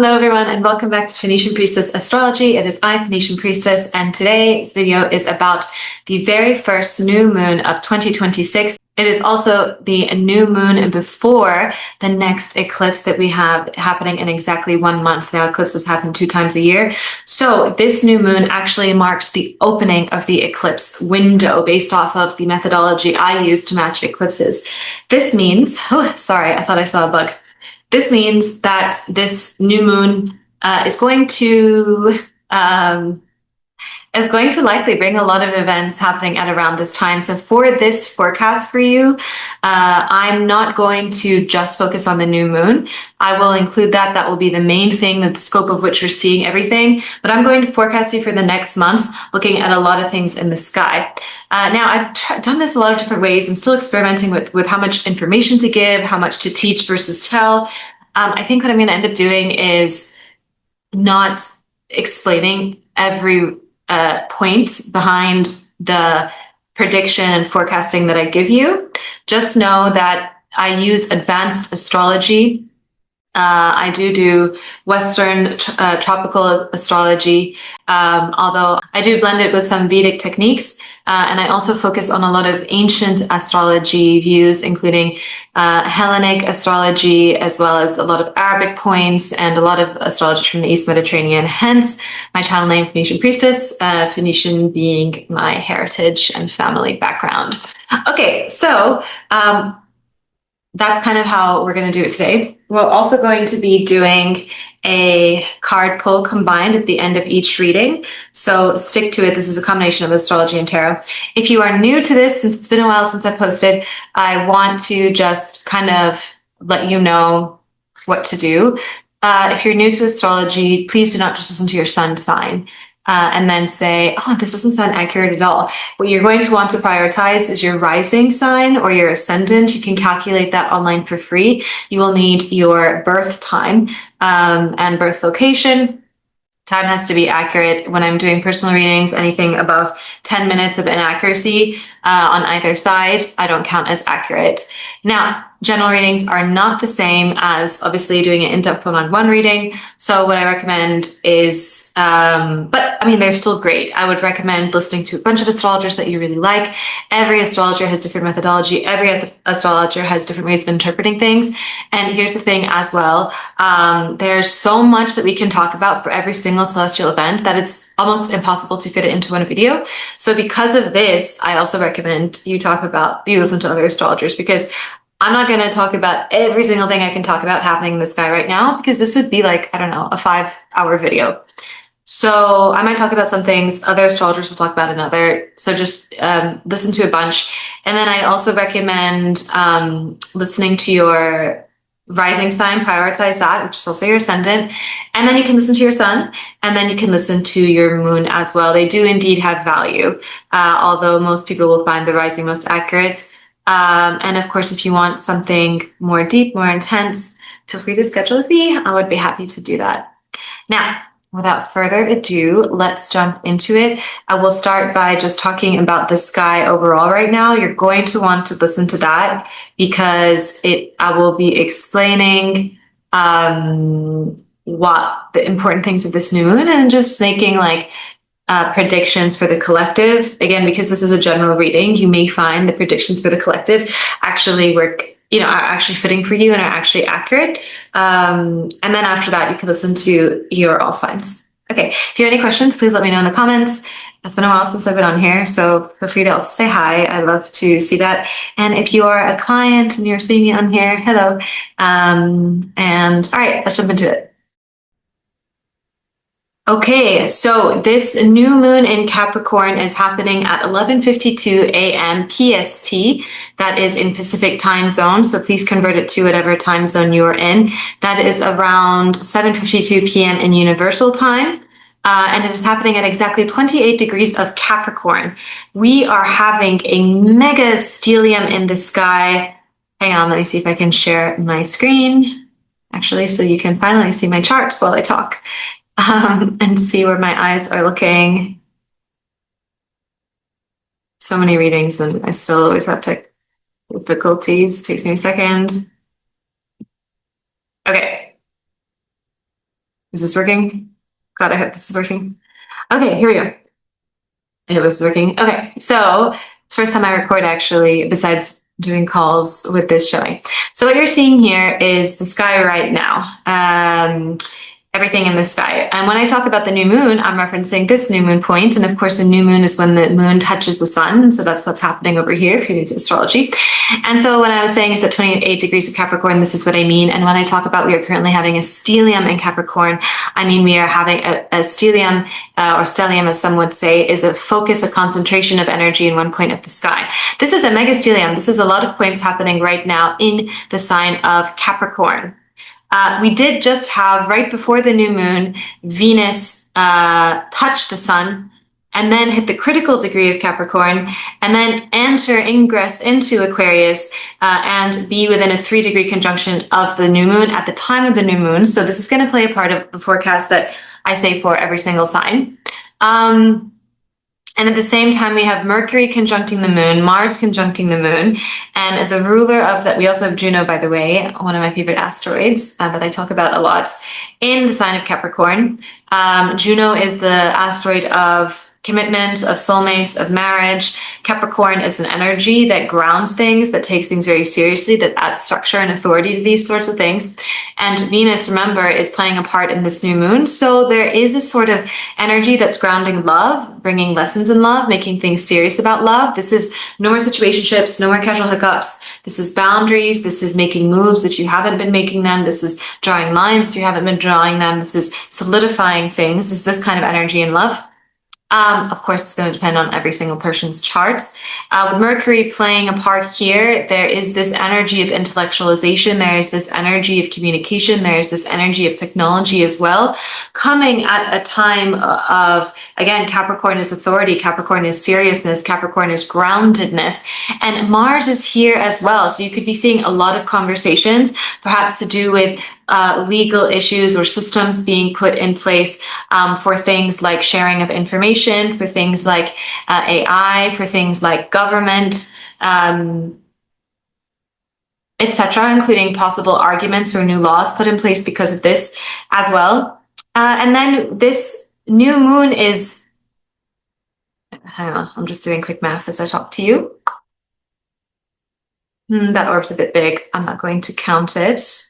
Hello everyone and welcome back to Phoenician Priestess Astrology. It is I, Phoenician Priestess, and today's video is about the very first new moon of 2026. It is also the new moon before the next eclipse that we have happening in exactly 1 month. Now eclipses happen 2 times a year. So this new moon actually marks the opening of the eclipse window based off of the methodology I use to match eclipses. This means, oh, sorry, I thought I saw a bug. This means that this new moon is going to likely bring a lot of events happening at around this time. So for this forecast for you, I'm not going to just focus on the new moon. I will include that. That will be the main thing, the scope of which we're seeing everything. But I'm going to forecast you for the next month, looking at a lot of things in the sky. Now, I've done this a lot of different ways. I'm still experimenting with how much information to give, how much to teach versus tell. I think what I'm going to end up doing is not explaining every point behind the prediction and forecasting that I give you. Just know that I use advanced astrology. I do Western tropical astrology, although I do blend it with some Vedic techniques. And I also focus on a lot of ancient astrology views, including Hellenic astrology, as well as a lot of Arabic points and a lot of astrology from the East Mediterranean. Hence my channel name, Phoenician Priestess, Phoenician being my heritage and family background. Okay, so that's kind of how we're going to do it today. We're also going to be doing a card pull combined at the end of each reading. So stick to it. This is a combination of astrology and tarot. If you are new to this, since it's been a while since I posted, I want to just kind of let you know what to do. If you're new to astrology, please do not just listen to your sun sign. And then say, oh, this doesn't sound accurate at all. What you're going to want to prioritize is your rising sign or your ascendant. You can calculate that online for free. You will need your birth time and birth location. Time has to be accurate. When I'm doing personal readings, anything above 10 minutes of inaccuracy on either side, I don't count as accurate. Now, general readings are not the same as obviously doing an in-depth one-on-one reading. So what I recommend is, but I mean, they're still great. I would recommend listening to a bunch of astrologers that you really like. Every astrologer has different methodology. Every astrologer has different ways of interpreting things. And here's the thing as well. There's so much that we can talk about for every single celestial event that it's almost impossible to fit it into one video. So because of this, I also recommend you listen to other astrologers, because I'm not going to talk about every single thing I can talk about happening in the sky right now, because this would be like, I don't know, a 5-hour video. So I might talk about some things, other astrologers will talk about another. So just listen to a bunch. And then I also recommend listening to your rising sign, prioritize that, which is also your ascendant. And then you can listen to your sun, and then you can listen to your moon as well. They do indeed have value, although most people will find the rising most accurate. And of course, if you want something more deep, more intense, feel free to schedule with me. I would be happy to do that. Now, without further ado, let's jump into it. I will start by just talking about the sky overall right now. You're going to want to listen to that because I will be explaining what the important things of this new moon, and just making like predictions for the collective. Again, because this is a general reading, you may find the predictions for the collective actually work, are actually fitting for you and are actually accurate. And then after that, you can listen to your all signs. Okay, if you have any questions, please let me know in the comments. It's been a while since I've been on here, so feel free to also say hi. I love to see that. And if you are a client and you're seeing me on here, hello. And all right, let's jump into it. Okay, so this new moon in Capricorn is happening at 11:52 a.m. PST. That is in Pacific time zone, so please convert it to whatever time zone you're in. That is around 7:52 p.m. in Universal Time. And it is happening at exactly 28 degrees of Capricorn. We are having a mega stellium in the sky. Hang on, let me see if I can share my screen, actually, so you can finally see my charts while I talk. And see where my eyes are looking. So many readings, and I still always have difficulties. Takes me a second. Okay. Is this working? God, I hope this is working. Okay, here we go. I hope this is working. Okay, so it's the first time I record actually, besides doing calls with this showing. So what you're seeing here is the sky right now. Everything in the sky. And when I talk about the new moon, I'm referencing this new moon point. And of course, the new moon is when the moon touches the sun. So that's what's happening over here if you're into astrology. And so when I was saying it's at 28 degrees of Capricorn, this is what I mean. And when I talk about we are currently having a stellium in Capricorn, I mean we are having a stellium, or stellium as some would say, is a focus, a concentration of energy in one point of the sky. This is a mega stellium. This is a lot of points happening right now in the sign of Capricorn. We did just have, right before the new moon, Venus touch the sun and then hit the critical degree of Capricorn and then ingress into Aquarius and be within a 3-degree conjunction of the new moon at the time of the new moon. So this is going to play a part of the forecast that I say for every single sign. And at the same time, we have Mercury conjuncting the moon, Mars conjuncting the moon, and the ruler of that, we also have Juno, by the way, one of my favorite asteroids that I talk about a lot in the sign of Capricorn. Juno is the asteroid of commitment, of soulmates, of marriage. Capricorn is an energy that grounds things, that takes things very seriously, that adds structure and authority to these sorts of things. And Venus, remember, is playing a part in this new moon. So there is a sort of energy that's grounding love, bringing lessons in love, making things serious about love. This is no more situationships, no more casual hookups. This is boundaries. This is making moves if you haven't been making them. This is drawing lines if you haven't been drawing them. This is solidifying things. This is this kind of energy in love. Of course, it's going to depend on every single person's chart. With Mercury playing a part here, there is this energy of intellectualization. There is this energy of communication. There is this energy of technology as well, coming at a time of, again, Capricorn is authority. Capricorn is seriousness. Capricorn is groundedness. And Mars is here as well. So you could be seeing a lot of conversations, perhaps to do with legal issues or systems being put in place for things like sharing of information, for things like AI, for things like government, etc., including possible arguments or new laws put in place because of this as well. And then this new moon is, hang on, I'm just doing quick math as I talk to you. That orb's a bit big. I'm not going to count it.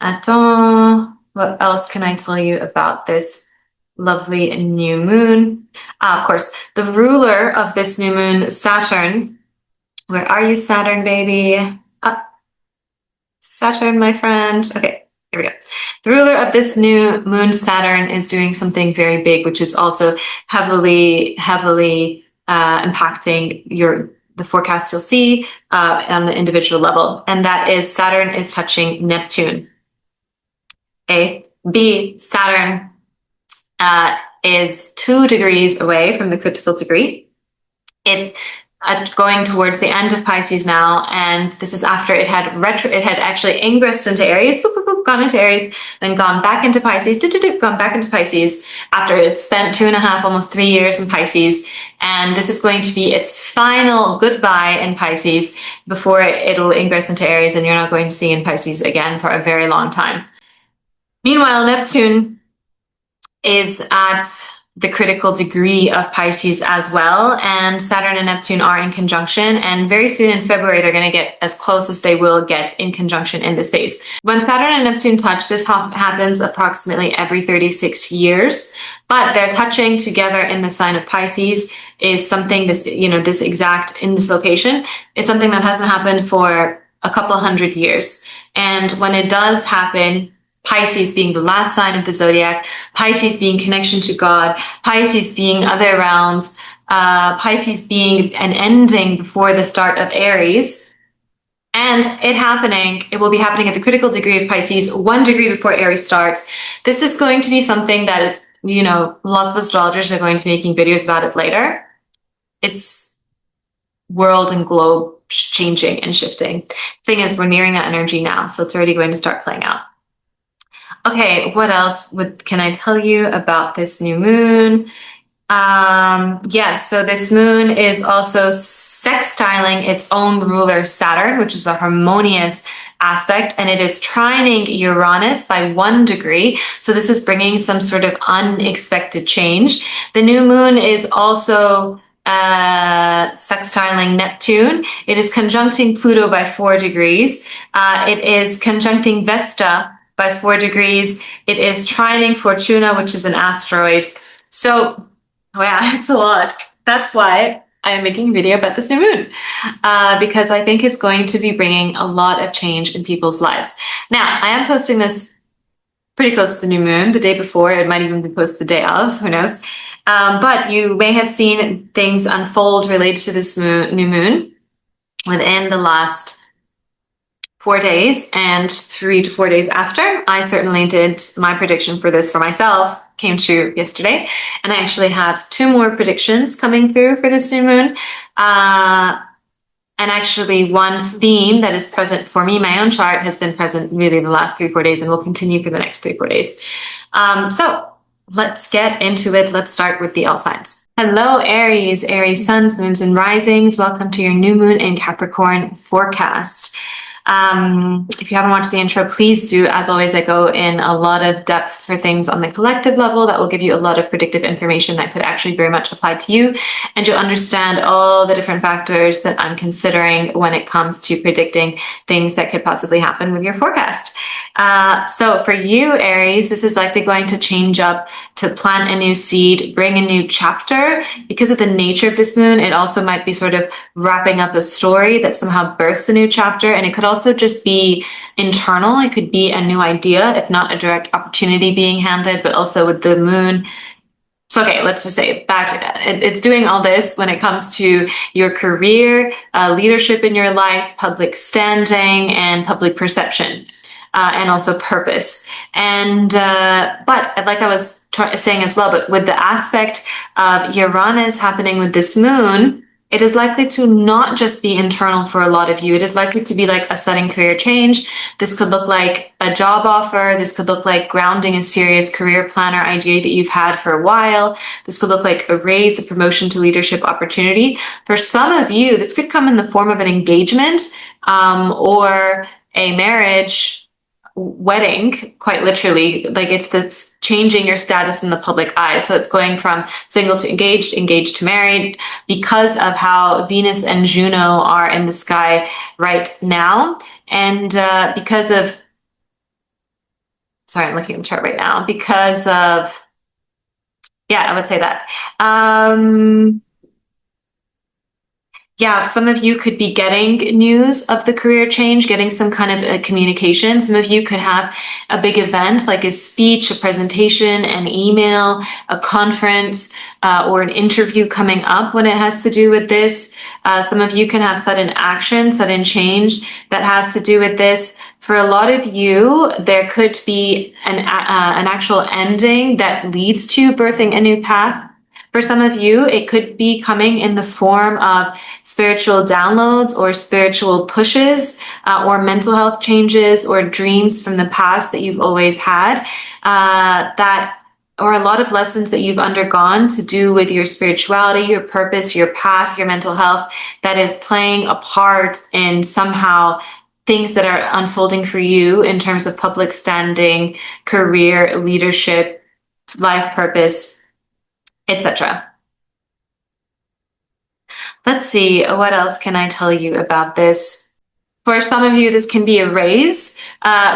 Attends, what else can I tell you about this lovely new moon? Of course, the ruler of this new moon, Saturn. Where are you, Saturn, baby? Saturn, my friend. Okay, here we go. The ruler of this new moon, Saturn, is doing something very big, which is also heavily impacting the forecast you'll see on the individual level. And that is Saturn is touching Neptune. A. B. Saturn is 2 degrees away from the critical degree. It's going towards the end of Pisces now, and this is after it had actually ingressed into Aries, gone into Aries, then gone back into Pisces, gone back into Pisces after it spent 2.5, almost 3 years in Pisces. And this is going to be its final goodbye in Pisces before it'll ingress into Aries, and you're not going to see in Pisces again for a very long time. Meanwhile, Neptune is at the critical degree of Pisces as well, and Saturn and Neptune are in conjunction, and very soon in February they're going to get as close as they will get in conjunction in this phase. When Saturn and Neptune touch, this happens approximately every 36 years, but they're touching together in the sign of Pisces is something, this exact in this location is something that hasn't happened for a couple hundred years. And when it does happen, Pisces being the last sign of the zodiac, Pisces being connection to God, Pisces being other realms, Pisces being an ending before the start of Aries, and it will be happening at the critical degree of Pisces, 1 degree before Aries starts. This is going to be something that is, lots of astrologers are going to be making videos about it later. It's world and globe changing and shifting. Thing is, we're nearing that energy now, so it's already going to start playing out. Okay, what else can I tell you about this new moon? Yes, so this moon is also sextiling its own ruler, Saturn, which is the harmonious aspect, and it is trining Uranus by 1 degree. So this is bringing some sort of unexpected change. The new moon is also sextiling Neptune. It is conjuncting Pluto by 4 degrees. It is conjuncting Vesta by 4 degrees. It is trining Fortuna, which is an asteroid. So, yeah, it's a lot. That's why I am making a video about this new moon, because I think it's going to be bringing a lot of change in people's lives. Now, I am posting this pretty close to the new moon, the day before. It might even be posted the day of, who knows. But you may have seen things unfold related to this new moon within the last 4 days and 3 to 4 days after. I certainly did. My prediction for this for myself came true yesterday. And I actually have 2 more predictions coming through for this new moon. And actually one theme that is present for me, my own chart, has been present really the last 3-4 days and will continue for the next 3-4 days. So let's get into it. Let's start with the L signs. Hello, Aries, Aries suns, moons, and risings. Welcome to your new moon in Capricorn forecast. If you haven't watched the intro, please do. As always, I go in a lot of depth for things on the collective level that will give you a lot of predictive information that could actually very much apply to you. And you'll understand all the different factors that I'm considering when it comes to predicting things that could possibly happen with your forecast. So for you, Aries, this is likely going to change up to plant a new seed, bring a new chapter. Because of the nature of this moon, it also might be sort of wrapping up a story that somehow births a new chapter. And it could also just be internal. It could be a new idea, if not a direct opportunity being handed, but also with the moon. So, okay, let's just say it's doing all this when it comes to your career, leadership in your life, public standing, and public perception, and also purpose. And, but like I was saying as well, but with the aspect of Uranus happening with this moon, it is likely to not just be internal for a lot of you. It is likely to be like a sudden career change. This could look like a job offer. This could look like grounding a serious career plan or idea that you've had for a while. This could look like a raise, a promotion to leadership opportunity. For some of you, this could come in the form of an engagement, or a marriage, wedding, quite literally. Like it's changing your status in the public eye. So it's going from single to engaged, engaged to married, because of how Venus and Juno are in the sky right now. And because of, sorry, I'm looking at the chart right now, because of, yeah, I would say that. Yeah, some of you could be getting news of the career change, getting some kind of a communication. Some of you could have a big event like a speech, a presentation, an email, a conference, or an interview coming up when it has to do with this. Some of you can have sudden action, sudden change that has to do with this. For a lot of you, there could be an actual ending that leads to birthing a new path. For some of you, it could be coming in the form of spiritual downloads or spiritual pushes, or mental health changes or dreams from the past that you've always had, or a lot of lessons that you've undergone to do with your spirituality, your purpose, your path, your mental health, that is playing a part in somehow things that are unfolding for you in terms of public standing, career, leadership, life purpose, etc. Let's see, what else can I tell you about this? For some of you, this can be a raise.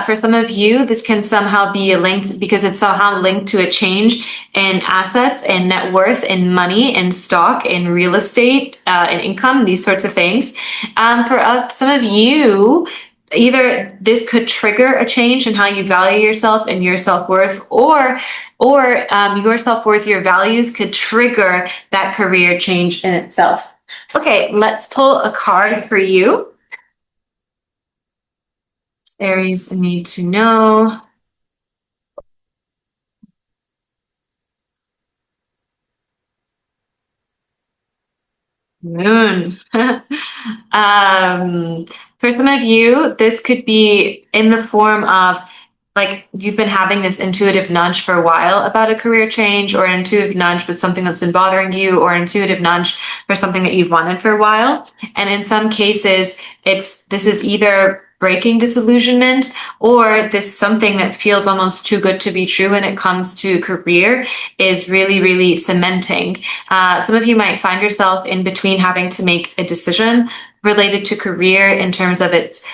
For some of you, this can somehow be linked because it's somehow linked to a change in assets, in net worth, in money, in stock, in real estate, in income, these sorts of things. For some of you, either this could trigger a change in how you value yourself and your self-worth, or your self-worth, your values could trigger that career change in itself. Okay, let's pull a card for you. Aries need to know. Moon. For some of you, this could be in the form of, like, you've been having this intuitive nudge for a while about a career change, or an intuitive nudge with something that's been bothering you, or intuitive nudge for something that you've wanted for a while. And in some cases, this is either breaking disillusionment, or this something that feels almost too good to be true when it comes to career is really, really cementing. Some of you might find yourself in between having to make a decision related to career in terms of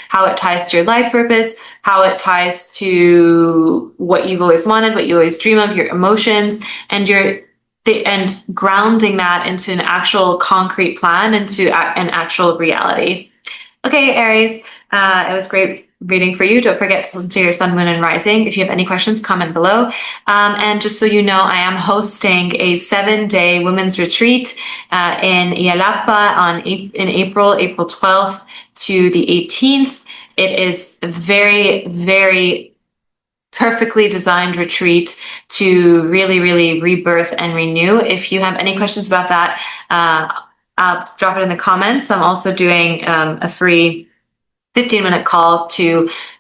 how it ties to your life purpose, how it ties to what you've always wanted, what you always dream of, your emotions, and and grounding that into an actual concrete plan, into an actual reality. Okay, Aries, it was great reading for you. Don't forget to listen to your sun, moon, and rising. If you have any questions, comment below. And just so you know, I am hosting a 7-day women's retreat in Yalapa in April 12th to the 18th. It is a very, very perfectly designed retreat to really, really rebirth and renew. If you have any questions about that, I'll drop it in the comments. I'm also doing a free 15-minute call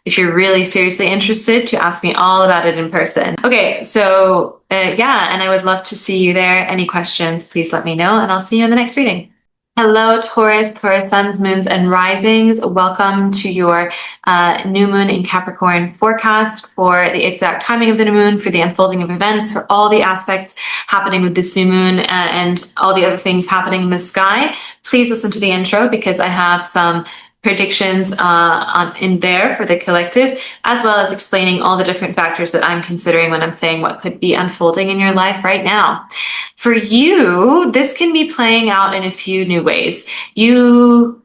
if you're really seriously interested, to ask me all about it in person. Okay, so yeah, and I would love to see you there. Any questions, please let me know, and I'll see you in the next reading. Hello, Taurus, suns, moons, and risings. Welcome to your new moon in Capricorn forecast for the exact timing of the new moon, for the unfolding of events, for all the aspects happening with this new moon and all the other things happening in the sky. Please listen to the intro because I have some predictions in there for the collective, as well as explaining all the different factors that I'm considering when I'm saying what could be unfolding in your life right now. For you, this can be playing out in a few new ways. You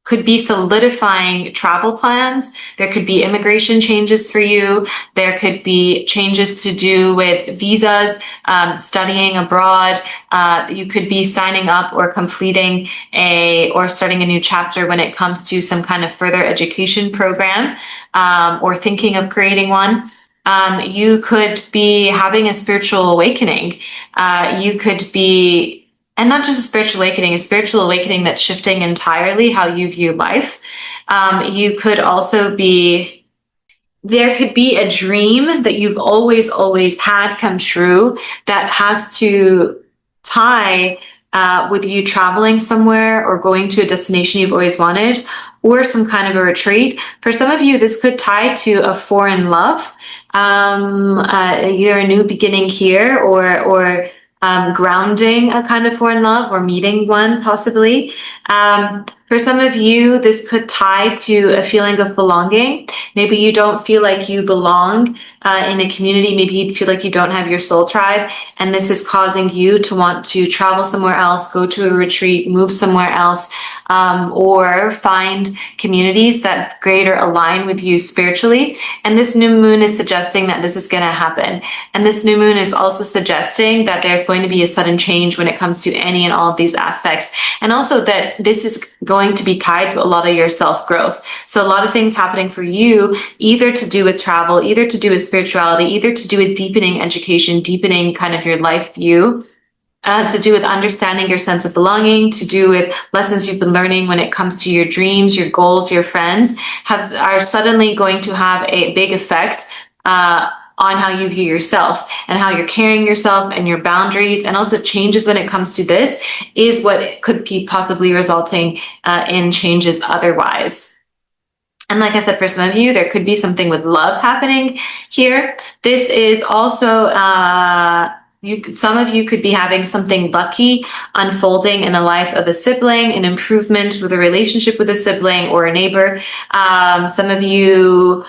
could be solidifying travel plans. There could be immigration changes for you. There could be changes to do with visas, studying abroad. You could be signing up or completing or starting a new chapter when it comes to some kind of further education program, or thinking of creating one. You could be having a spiritual awakening. You could be, and not just a spiritual awakening that's shifting entirely how you view life. You could also be, there could be a dream that you've always had come true that has to tie with you traveling somewhere or going to a destination you've always wanted, or some kind of a retreat. For some of you, this could tie to a foreign love, either a new beginning here or grounding a kind of foreign love, or meeting one possibly. For some of you, this could tie to a feeling of belonging. Maybe you don't feel like you belong in a community. Maybe you feel like you don't have your soul tribe, and this is causing you to want to travel somewhere else, go to a retreat, move somewhere else, or find communities that greater align with you spiritually. And this new moon is suggesting that this is going to happen. And this new moon is also suggesting that there's going to be a sudden change when it comes to any and all of these aspects. And also that this is going to be tied to a lot of your self-growth. So a lot of things happening for you, either to do with travel, either to do with spirituality, either to do with deepening education, deepening kind of your life view, to do with understanding your sense of belonging, to do with lessons you've been learning when it comes to your dreams, your goals, your friends, are suddenly going to have a big effect on how you view yourself and how you're carrying yourself and your boundaries, and also changes when it comes to this is what could be possibly resulting in changes otherwise. And like I said, for some of you, there could be something with love happening here. This is also, some of you could be having something lucky unfolding in the life of a sibling, an improvement with a relationship with a sibling or a neighbor. Some of you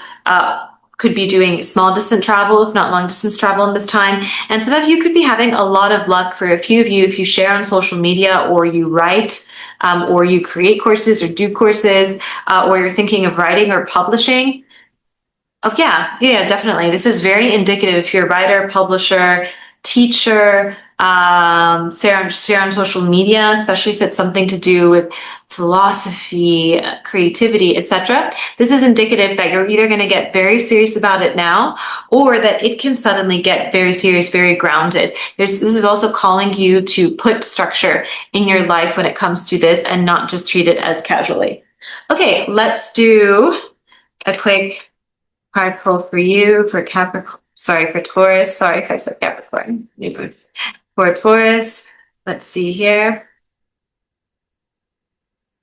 could be doing small distance travel, if not long distance travel in this time. And some of you could be having a lot of luck. For a few of you, if you share on social media, or you write, or you create courses or do courses, or you're thinking of writing or publishing. Oh yeah, definitely. This is very indicative if you're a writer, publisher, teacher, share on social media, especially if it's something to do with philosophy, creativity, etc. This is indicative that you're either going to get very serious about it now, or that it can suddenly get very serious, very grounded. This is also calling you to put structure in your life when it comes to this, and not just treat it as casually. Okay, let's do a quick card pull for you for Capricorn. Sorry, for Taurus. Sorry if I said Capricorn. For Taurus, let's see here.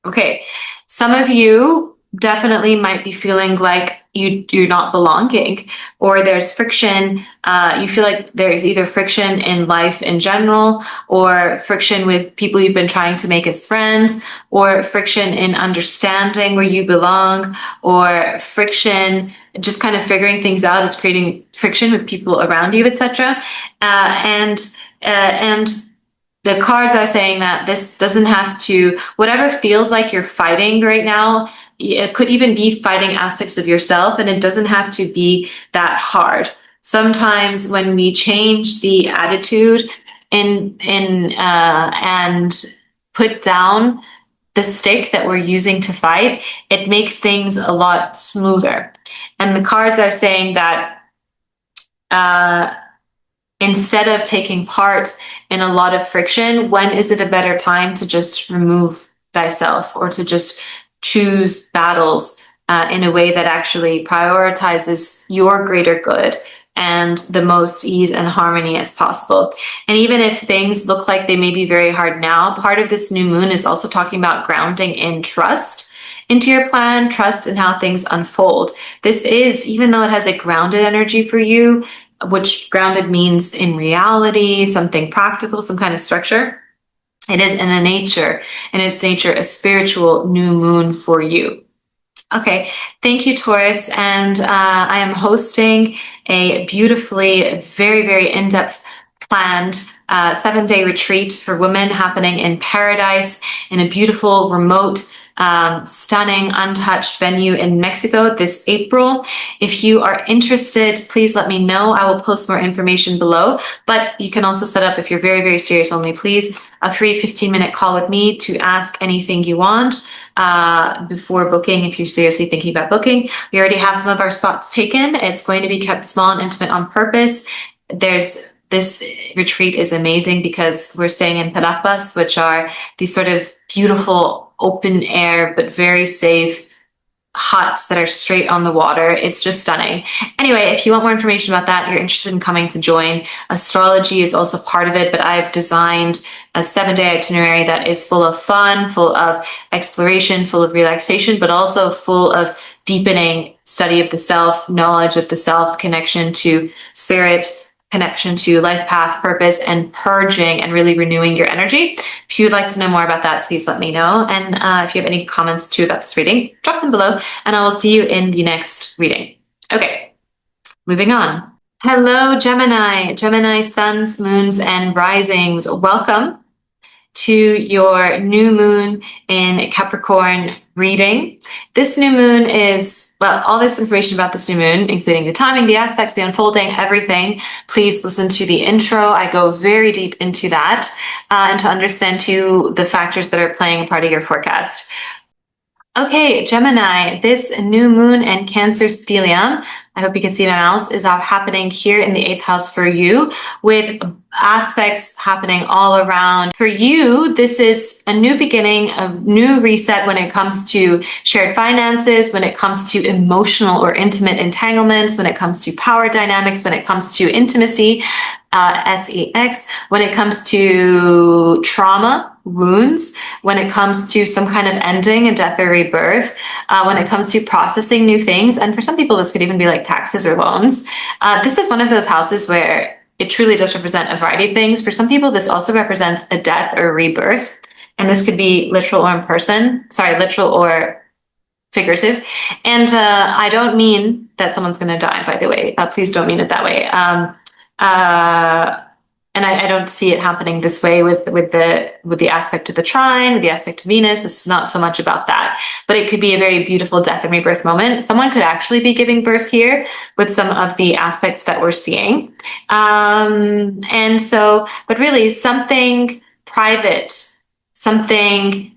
Okay, some of you definitely might be feeling like you're not belonging, or there's friction. You feel like there's either friction in life in general, or friction with people you've been trying to make as friends, or friction in understanding where you belong, or friction just kind of figuring things out. It's creating friction with people around you, etc. And the cards are saying that this doesn't have to, whatever feels like you're fighting right now, it could even be fighting aspects of yourself, and it doesn't have to be that hard. Sometimes when we change the attitude and put down the stick that we're using to fight, it makes things a lot smoother. And the cards are saying that instead of taking part in a lot of friction, when is it a better time to just remove thyself, or to just choose battles in a way that actually prioritizes your greater good and the most ease and harmony as possible? And even if things look like they may be very hard now, part of this new moon is also talking about grounding in trust into your plan, trust in how things unfold. This is, even though it has a grounded energy for you, which grounded means in reality, something practical, some kind of structure, it is in its nature, a spiritual new moon for you. Okay, thank you, Taurus. And I am hosting a beautifully, very, very in-depth planned 7-day retreat for women happening in paradise in a beautiful, remote, stunning, untouched venue in Mexico this April. If you are interested, please let me know. I will post more information below, but you can also set up, if you're very, very serious only, please, a free 15-minute call with me to ask anything you want before booking. If you're seriously thinking about booking, we already have some of our spots taken. It's going to be kept small and intimate on purpose. This retreat is amazing because we're staying in Tarapas, which are these sort of beautiful open air but very safe huts that are straight on the water. It's just stunning. Anyway, if you want more information about that, you're interested in coming to join, astrology is also part of it, but I've designed a 7-day itinerary that is full of fun, full of exploration, full of relaxation, but also full of deepening study of the self, knowledge of the self, connection to spirit, connection to life path, purpose, and purging and really renewing your energy. If you'd like to know more about that, please let me know. And if you have any comments too about this reading, drop them below, and I will see you in the next reading. Okay, moving on. Hello, Gemini. Gemini suns, moons, and risings. Welcome to your new moon in Capricorn reading. This new moon is, well, all this information about this new moon, including the timing, the aspects, the unfolding, everything, please listen to the intro. I go very deep into that and to understand too the factors that are playing a part of your forecast. Okay, Gemini, this new moon and Cancer stellium, I hope you can see my mouse, is happening here in the 8th house for you, with aspects happening all around. For you, this is a new beginning, a new reset when it comes to shared finances, when it comes to emotional or intimate entanglements, when it comes to power dynamics, when it comes to intimacy, sex, when it comes to trauma, wounds, when it comes to some kind of ending and death or rebirth, when it comes to processing new things. And for some people, this could even be like taxes or loans. This is one of those houses where it truly does represent a variety of things. For some people, this also represents a death or a rebirth. And this could be literal or figurative. And I don't mean that someone's going to die, by the way. Please don't mean it that way. And I don't see it happening this way with the aspect of the trine, with the aspect of Venus. It's not so much about that, but it could be a very beautiful death and rebirth moment. Someone could actually be giving birth here with some of the aspects that we're seeing. And so, but really something private,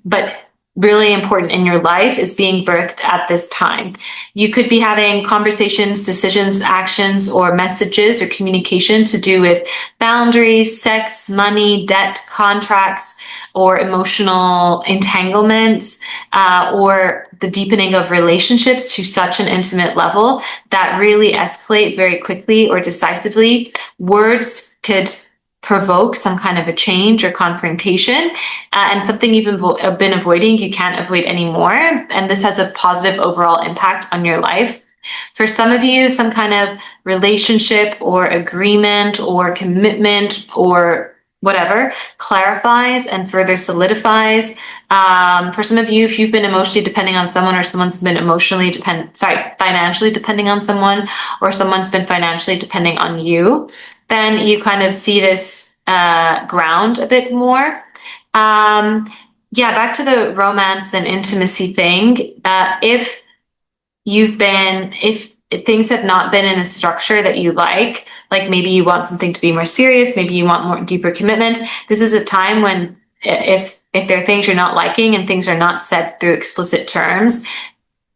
but really important in your life is being birthed at this time. You could be having conversations, decisions, actions, or messages or communication to do with boundaries, sex, money, debt, contracts, or emotional entanglements, or the deepening of relationships to such an intimate level that really escalate very quickly or decisively. Words could provoke some kind of a change or confrontation, and something you've been avoiding, you can't avoid anymore. And this has a positive overall impact on your life. For some of you, some kind of relationship or agreement or commitment or whatever clarifies and further solidifies. For some of you, if you've been emotionally depending on someone, or someone's been financially depending on someone, or someone's been financially depending on you, then you kind of see this ground a bit more. Yeah, back to the romance and intimacy thing. If things have not been in a structure that you like maybe you want something to be more serious, maybe you want more deeper commitment, this is a time when if there are things you're not liking and things are not said through explicit terms,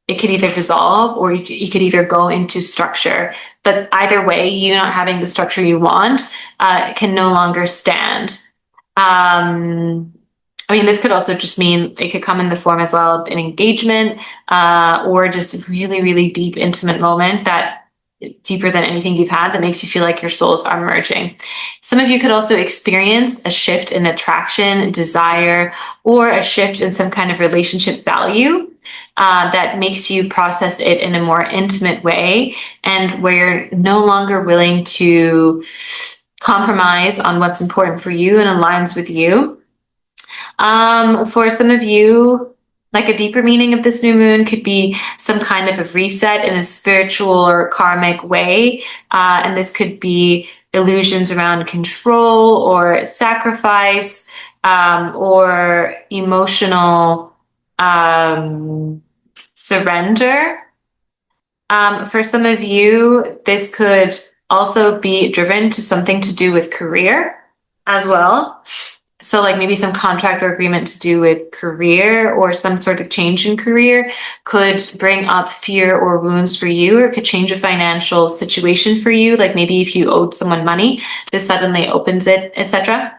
it could either dissolve or you could either go into structure. But either way, you not having the structure you want can no longer stand. I mean, this could also just mean it could come in the form as well of an engagement or just a really, really deep, intimate moment that deeper than anything you've had that makes you feel like your souls are merging. Some of you could also experience a shift in attraction, desire, or a shift in some kind of relationship value that makes you process it in a more intimate way, and where you're no longer willing to compromise on what's important for you and aligns with you. For some of you, like a deeper meaning of this new moon could be some kind of a reset in a spiritual or karmic way. And this could be illusions around control or sacrifice, or emotional surrender. For some of you, this could also be driven to something to do with career as well. So like maybe some contract or agreement to do with career, or some sort of change in career could bring up fear or wounds for you, or could change a financial situation for you. Like maybe if you owed someone money, this suddenly opens it, etc.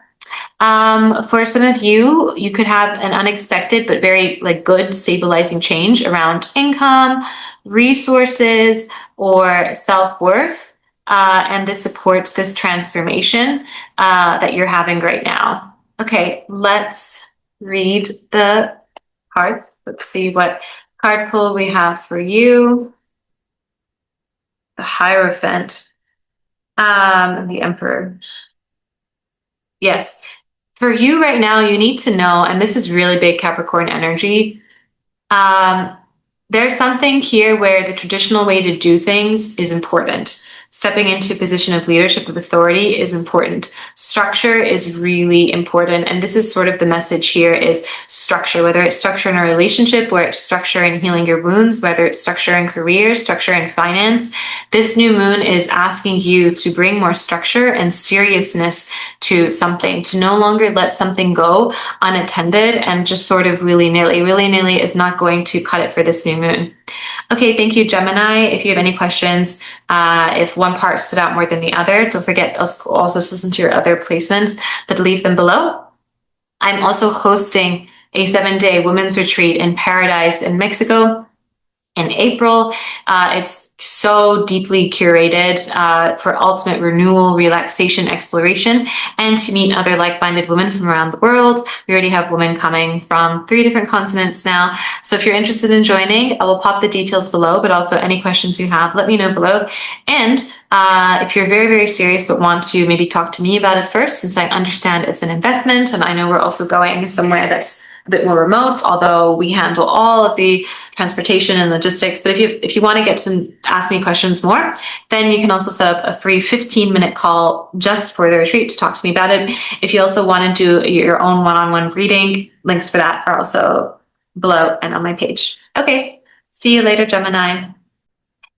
For some of you, you could have an unexpected but very good stabilizing change around income, resources, or self-worth. And this supports this transformation that you're having right now. Okay, let's read the cards. Let's see what card pull we have for you. The Hierophant, and the Emperor. Yes, for you right now, you need to know, and this is really big Capricorn energy, there's something here where the traditional way to do things is important. Stepping into a position of leadership, of authority is important. Structure is really important. And this is sort of the message here is structure, whether it's structure in a relationship, whether it's structure in healing your wounds, whether it's structure in career, structure in finance. This new moon is asking you to bring more structure and seriousness to something, to no longer let something go unattended and just sort of willy-nilly. Willy-nilly is not going to cut it for this new moon. Okay, thank you, Gemini. If you have any questions, if one part stood out more than the other, don't forget also to listen to your other placements, but leave them below. I'm also hosting a 7-day women's retreat in Paradise in Mexico in April. It's so deeply curated for ultimate renewal, relaxation, exploration, and to meet other like-minded women from around the world. We already have women coming from 3 different continents now. So if you're interested in joining, I will pop the details below, but also any questions you have, let me know below. And if you're very, very serious but want to maybe talk to me about it first, since I understand it's an investment, and I know we're also going somewhere that's a bit more remote, although we handle all of the transportation and logistics. But if you want to get to ask me questions more, then you can also set up a free 15-minute call just for the retreat to talk to me about it. If you also want to do your own one-on-one reading, links for that are also below and on my page. Okay, see you later, Gemini.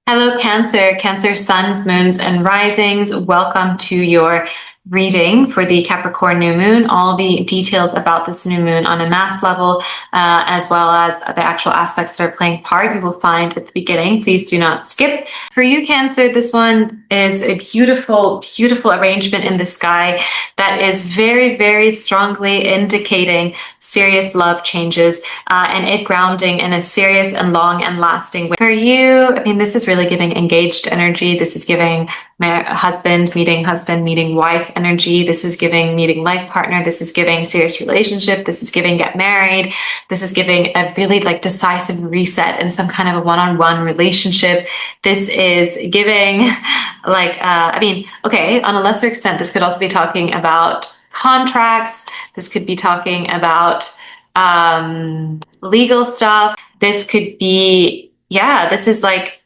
Hello, Cancer. Cancer suns, moons, and risings. Welcome to your reading for the Capricorn New Moon. All the details about this new moon on a mass level, as well as the actual aspects that are playing part, you will find at the beginning. Please do not skip. For you, Cancer, this one is a beautiful, beautiful arrangement in the sky that is very, very strongly indicating serious love changes and it grounding in a serious and long and lasting way. For you, I mean, this is really giving engaged energy. This is giving husband, meeting wife energy. This is giving meeting life partner. This is giving serious relationship. This is giving get married. This is giving a really like decisive reset in some kind of a one-on-one relationship. This is giving like, okay, on a lesser extent, this could also be talking about contracts. This could be talking about legal stuff. This could be, this is like,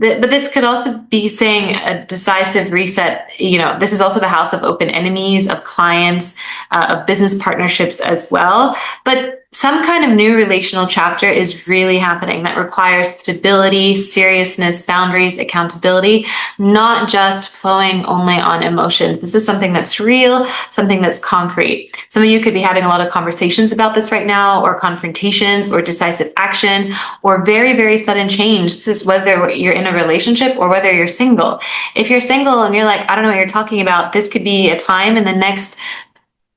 but this could also be saying a decisive reset. This is also the house of open enemies, of clients, of business partnerships as well. But some kind of new relational chapter is really happening that requires stability, seriousness, boundaries, accountability, not just flowing only on emotions. This is something that's real, something that's concrete. Some of you could be having a lot of conversations about this right now, or confrontations, or decisive action, or very, very sudden change. This is whether you're in a relationship or whether you're single. If you're single and you're like, I don't know what you're talking about, this could be a time in the next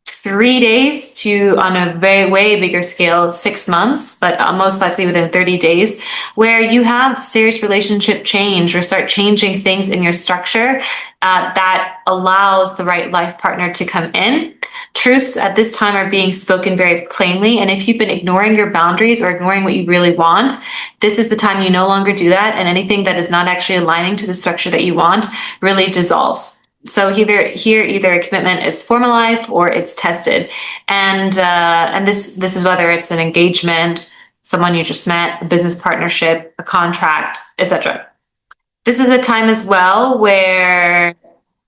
3 days to, on a way bigger scale, 6 months, but most likely within 30 days, where you have serious relationship change or start changing things in your structure that allows the right life partner to come in. Truths at this time are being spoken very plainly. And if you've been ignoring your boundaries or ignoring what you really want, this is the time you no longer do that. And anything that is not actually aligning to the structure that you want really dissolves. So either a commitment is formalized or it's tested, and this is whether it's an engagement, someone you just met, a business partnership, a contract, etc. This is a time as well where,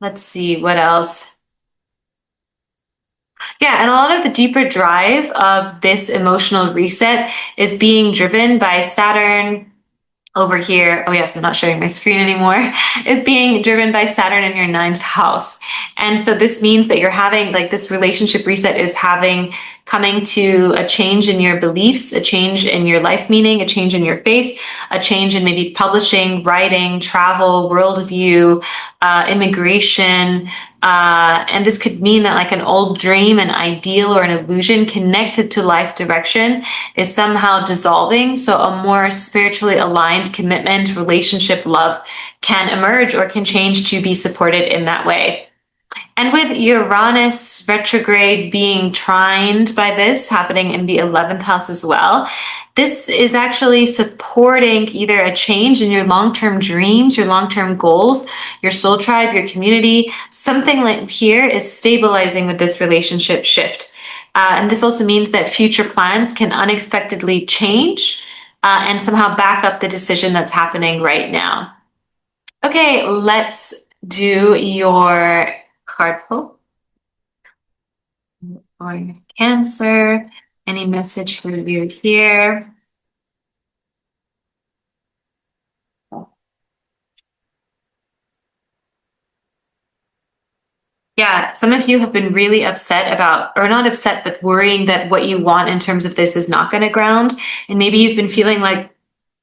let's see what else. Yeah, and a lot of the deeper drive of this emotional reset is being driven by Saturn. Over here, oh yes, I'm not showing my screen anymore, is being driven by Saturn in your 9th house. And so this means that you're having, like, this relationship reset is coming to a change in your beliefs, a change in your life meaning, a change in your faith, a change in maybe publishing, writing, travel, worldview, immigration. And this could mean that like an old dream, an ideal, or an illusion connected to life direction is somehow dissolving. So a more spiritually aligned commitment, relationship, love can emerge or can change to be supported in that way. And with Uranus retrograde being trined by this, happening in the 11th house as well, this is actually supporting either a change in your long-term dreams, your long-term goals, your soul tribe, your community. Something like here is stabilizing with this relationship shift. And this also means that future plans can unexpectedly change and somehow back up the decision that's happening right now. Okay, let's do your card pull for Cancer. Any message for you here? Yeah, some of you have been really upset about, or not upset, but worrying that what you want in terms of this is not going to ground. And maybe you've been feeling like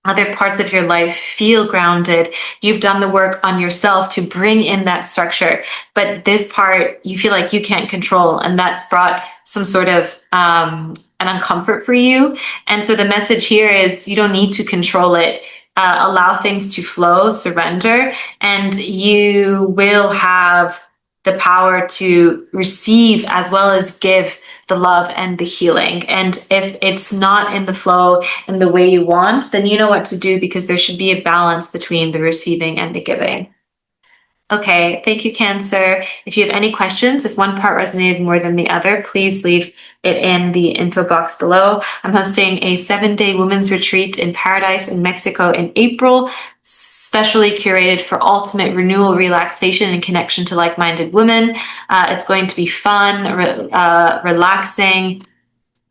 other parts of your life feel grounded. You've done the work on yourself to bring in that structure, but this part you feel like you can't control, and that's brought some sort of an uncomfort for you. And so the message here is you don't need to control it. Allow things to flow, surrender, and you will have the power to receive as well as give the love and the healing. And if it's not in the flow in the way you want, then you know what to do, because there should be a balance between the receiving and the giving. Okay, thank you, Cancer. If you have any questions, if one part resonated more than the other, please leave it in the info box below. I'm hosting a 7-day women's retreat in Paradise in Mexico in April, specially curated for ultimate renewal, relaxation, and connection to like-minded women. It's going to be fun, relaxing,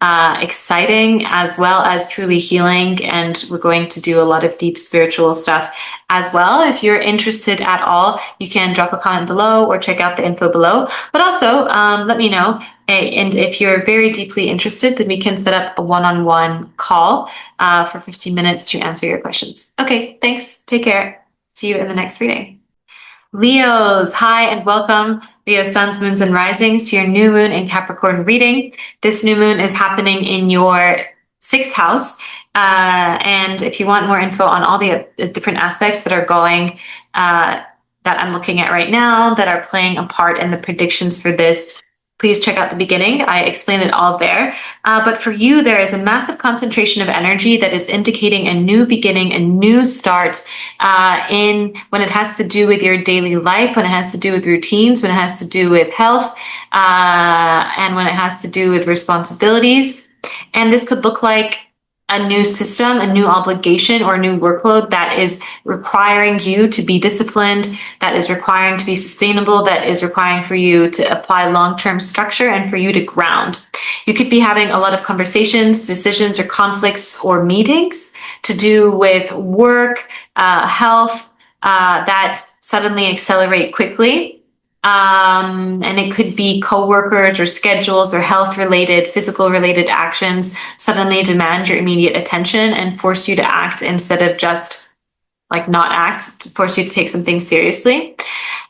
exciting, as well as truly healing, and we're going to do a lot of deep spiritual stuff as well. If you're interested at all, you can drop a comment below or check out the info below, but also let me know. And if you're very deeply interested, then we can set up a one-on-one call for 15 minutes to answer your questions. Okay, thanks. Take care. See you in the next reading. Leos, hi and welcome, Leo suns, moons, and risings, to your new moon in Capricorn reading. This new moon is happening in your 6th house. And if you want more info on all the different aspects that are going that I'm looking at right now that are playing a part in the predictions for this, please check out the beginning. I explain it all there. But for you, there is a massive concentration of energy that is indicating a new beginning, a new start in when it has to do with your daily life, when it has to do with routines, when it has to do with health, and when it has to do with responsibilities. And this could look like a new system, a new obligation, or a new workload that is requiring you to be disciplined, that is requiring to be sustainable, that is requiring for you to apply long-term structure and for you to ground. You could be having a lot of conversations, decisions, or conflicts or meetings to do with work, health, that suddenly accelerate quickly. And it could be coworkers or schedules or health related, physical related actions suddenly demand your immediate attention and force you to act instead of just like not act, to force you to take something seriously.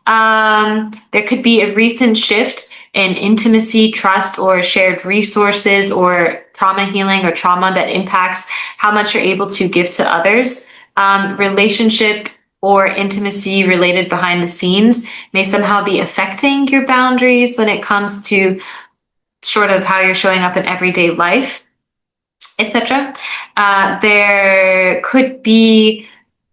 There could be a recent shift in intimacy, trust, or shared resources, or trauma healing or trauma that impacts how much you're able to give to others. Relationship or intimacy related behind the scenes may somehow be affecting your boundaries when it comes to sort of how you're showing up in everyday life, etc. There could be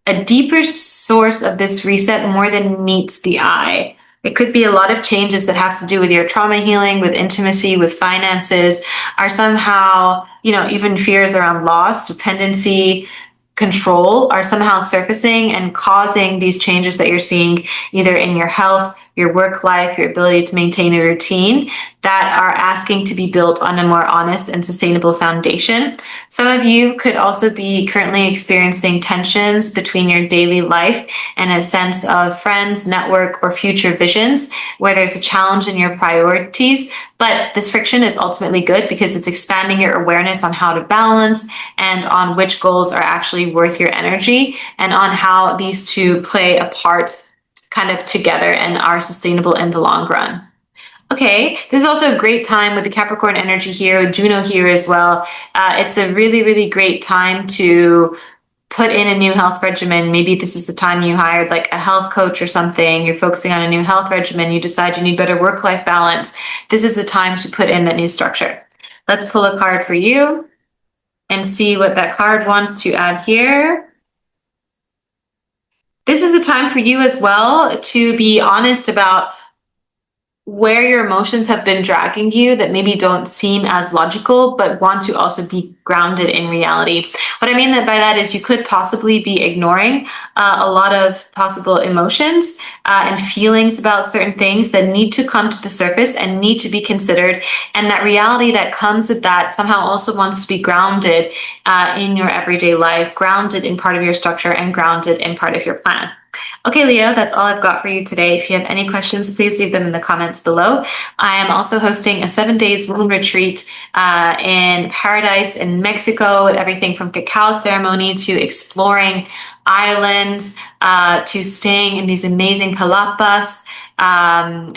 a deeper source of this reset more than meets the eye. It could be a lot of changes that have to do with your trauma healing, with intimacy, with finances, are somehow, even fears around loss, dependency, control are somehow surfacing and causing these changes that you're seeing either in your health, your work life, your ability to maintain a routine that are asking to be built on a more honest and sustainable foundation. Some of you could also be currently experiencing tensions between your daily life and a sense of friends, network, or future visions where there's a challenge in your priorities. But this friction is ultimately good because it's expanding your awareness on how to balance and on which goals are actually worth your energy and on how these two play a part kind of together and are sustainable in the long run. Okay, this is also a great time with the Capricorn energy here, with Juno here as well. It's a really, really great time to put in a new health regimen. Maybe this is the time you hired like a health coach or something. You're focusing on a new health regimen. You decide you need better work-life balance. This is the time to put in that new structure. Let's pull a card for you and see what that card wants to add here. This is the time for you as well to be honest about where your emotions have been dragging you that maybe don't seem as logical, but want to also be grounded in reality. What I mean by that is you could possibly be ignoring a lot of possible emotions and feelings about certain things that need to come to the surface and need to be considered. And that reality that comes with that somehow also wants to be grounded in your everyday life, grounded in part of your structure and grounded in part of your plan. Okay, Leo, that's all I've got for you today. If you have any questions, please leave them in the comments below. I am also hosting a 7 days moon retreat in paradise in Mexico with everything from cacao ceremony to exploring islands, to staying in these amazing palapas,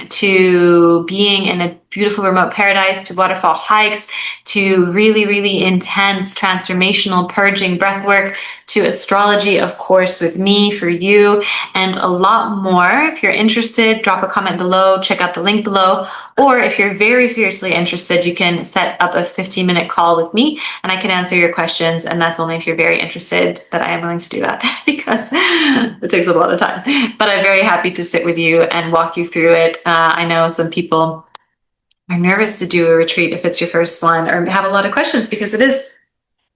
to being in a beautiful remote paradise, to waterfall hikes, to really, really intense transformational purging breath work, to astrology, of course, with me for you, and a lot more. If you're interested, drop a comment below, check out the link below, or if you're very seriously interested, you can set up a 15-minute call with me and I can answer your questions. And that's only if you're very interested that I am willing to do that because it takes a lot of time. But I'm very happy to sit with you and walk you through it. I know some people are nervous to do a retreat if it's your first one, or have a lot of questions because it is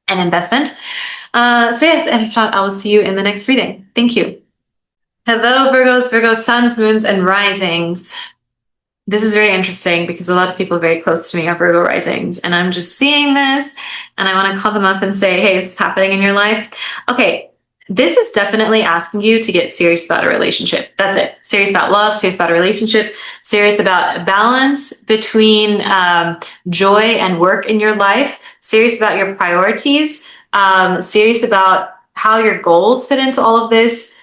an investment. So yes, and if not, I will see you in the next reading. Thank you. Hello, Virgos, Virgo suns, moons, and risings. This is very interesting because a lot of people very close to me are Virgo risings, and I'm just seeing this and I want to call them up and say, hey, is this happening in your life? Okay. This is definitely asking you to get serious about a relationship. That's it. Serious about love, serious about a relationship, serious about a balance between joy and work in your life, serious about your priorities, serious about how your goals fit into all of this,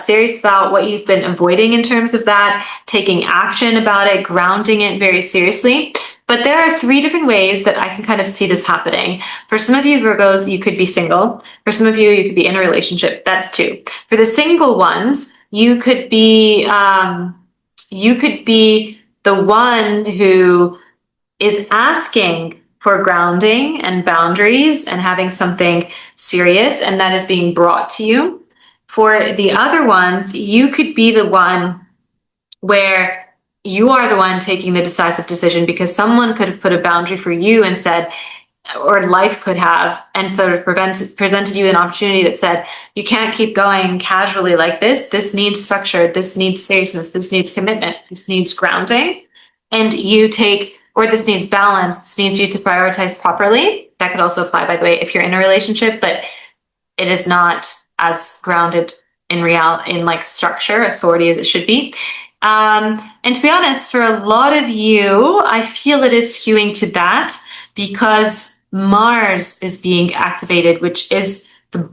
serious about what you've been avoiding in terms of that, taking action about it, grounding it very seriously. But there are 3 different ways that I can kind of see this happening. For some of you Virgos, you could be single. For some of you, you could be in a relationship. That's 2. For the single ones, you could be the one who is asking for grounding and boundaries and having something serious, and that is being brought to you. For the other ones, you could be the one where you are the one taking the decisive decision, because someone could have put a boundary for you and said, or life could have, and sort of presented you an opportunity that said, you can't keep going casually like this. This needs structure. This needs seriousness. This needs commitment. This needs grounding. And you take, or this needs balance. This needs you to prioritize properly. That could also apply, by the way, if you're in a relationship, but it is not as grounded in like structure, authority as it should be. And to be honest, for a lot of you, I feel it is skewing to that because Mars is being activated, which is the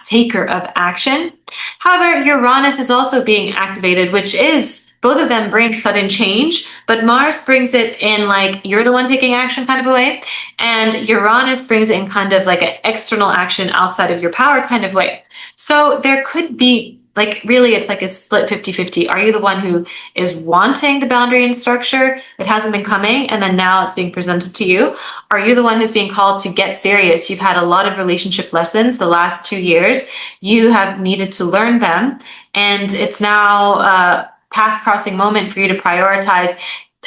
taker of action. However, Uranus is also being activated, which is, both of them bring sudden change, but Mars brings it in like you're the one taking action kind of a way, and Uranus brings it in kind of like an external action outside of your power kind of way. So there could be, like, really, it's like a split 50-50. Are you the one who is wanting the boundary and structure? It hasn't been coming, and then now it's being presented to you. Are you the one who's being called to get serious? You've had a lot of relationship lessons the last 2 years. You have needed to learn them, and it's now a path-crossing moment for you to prioritize.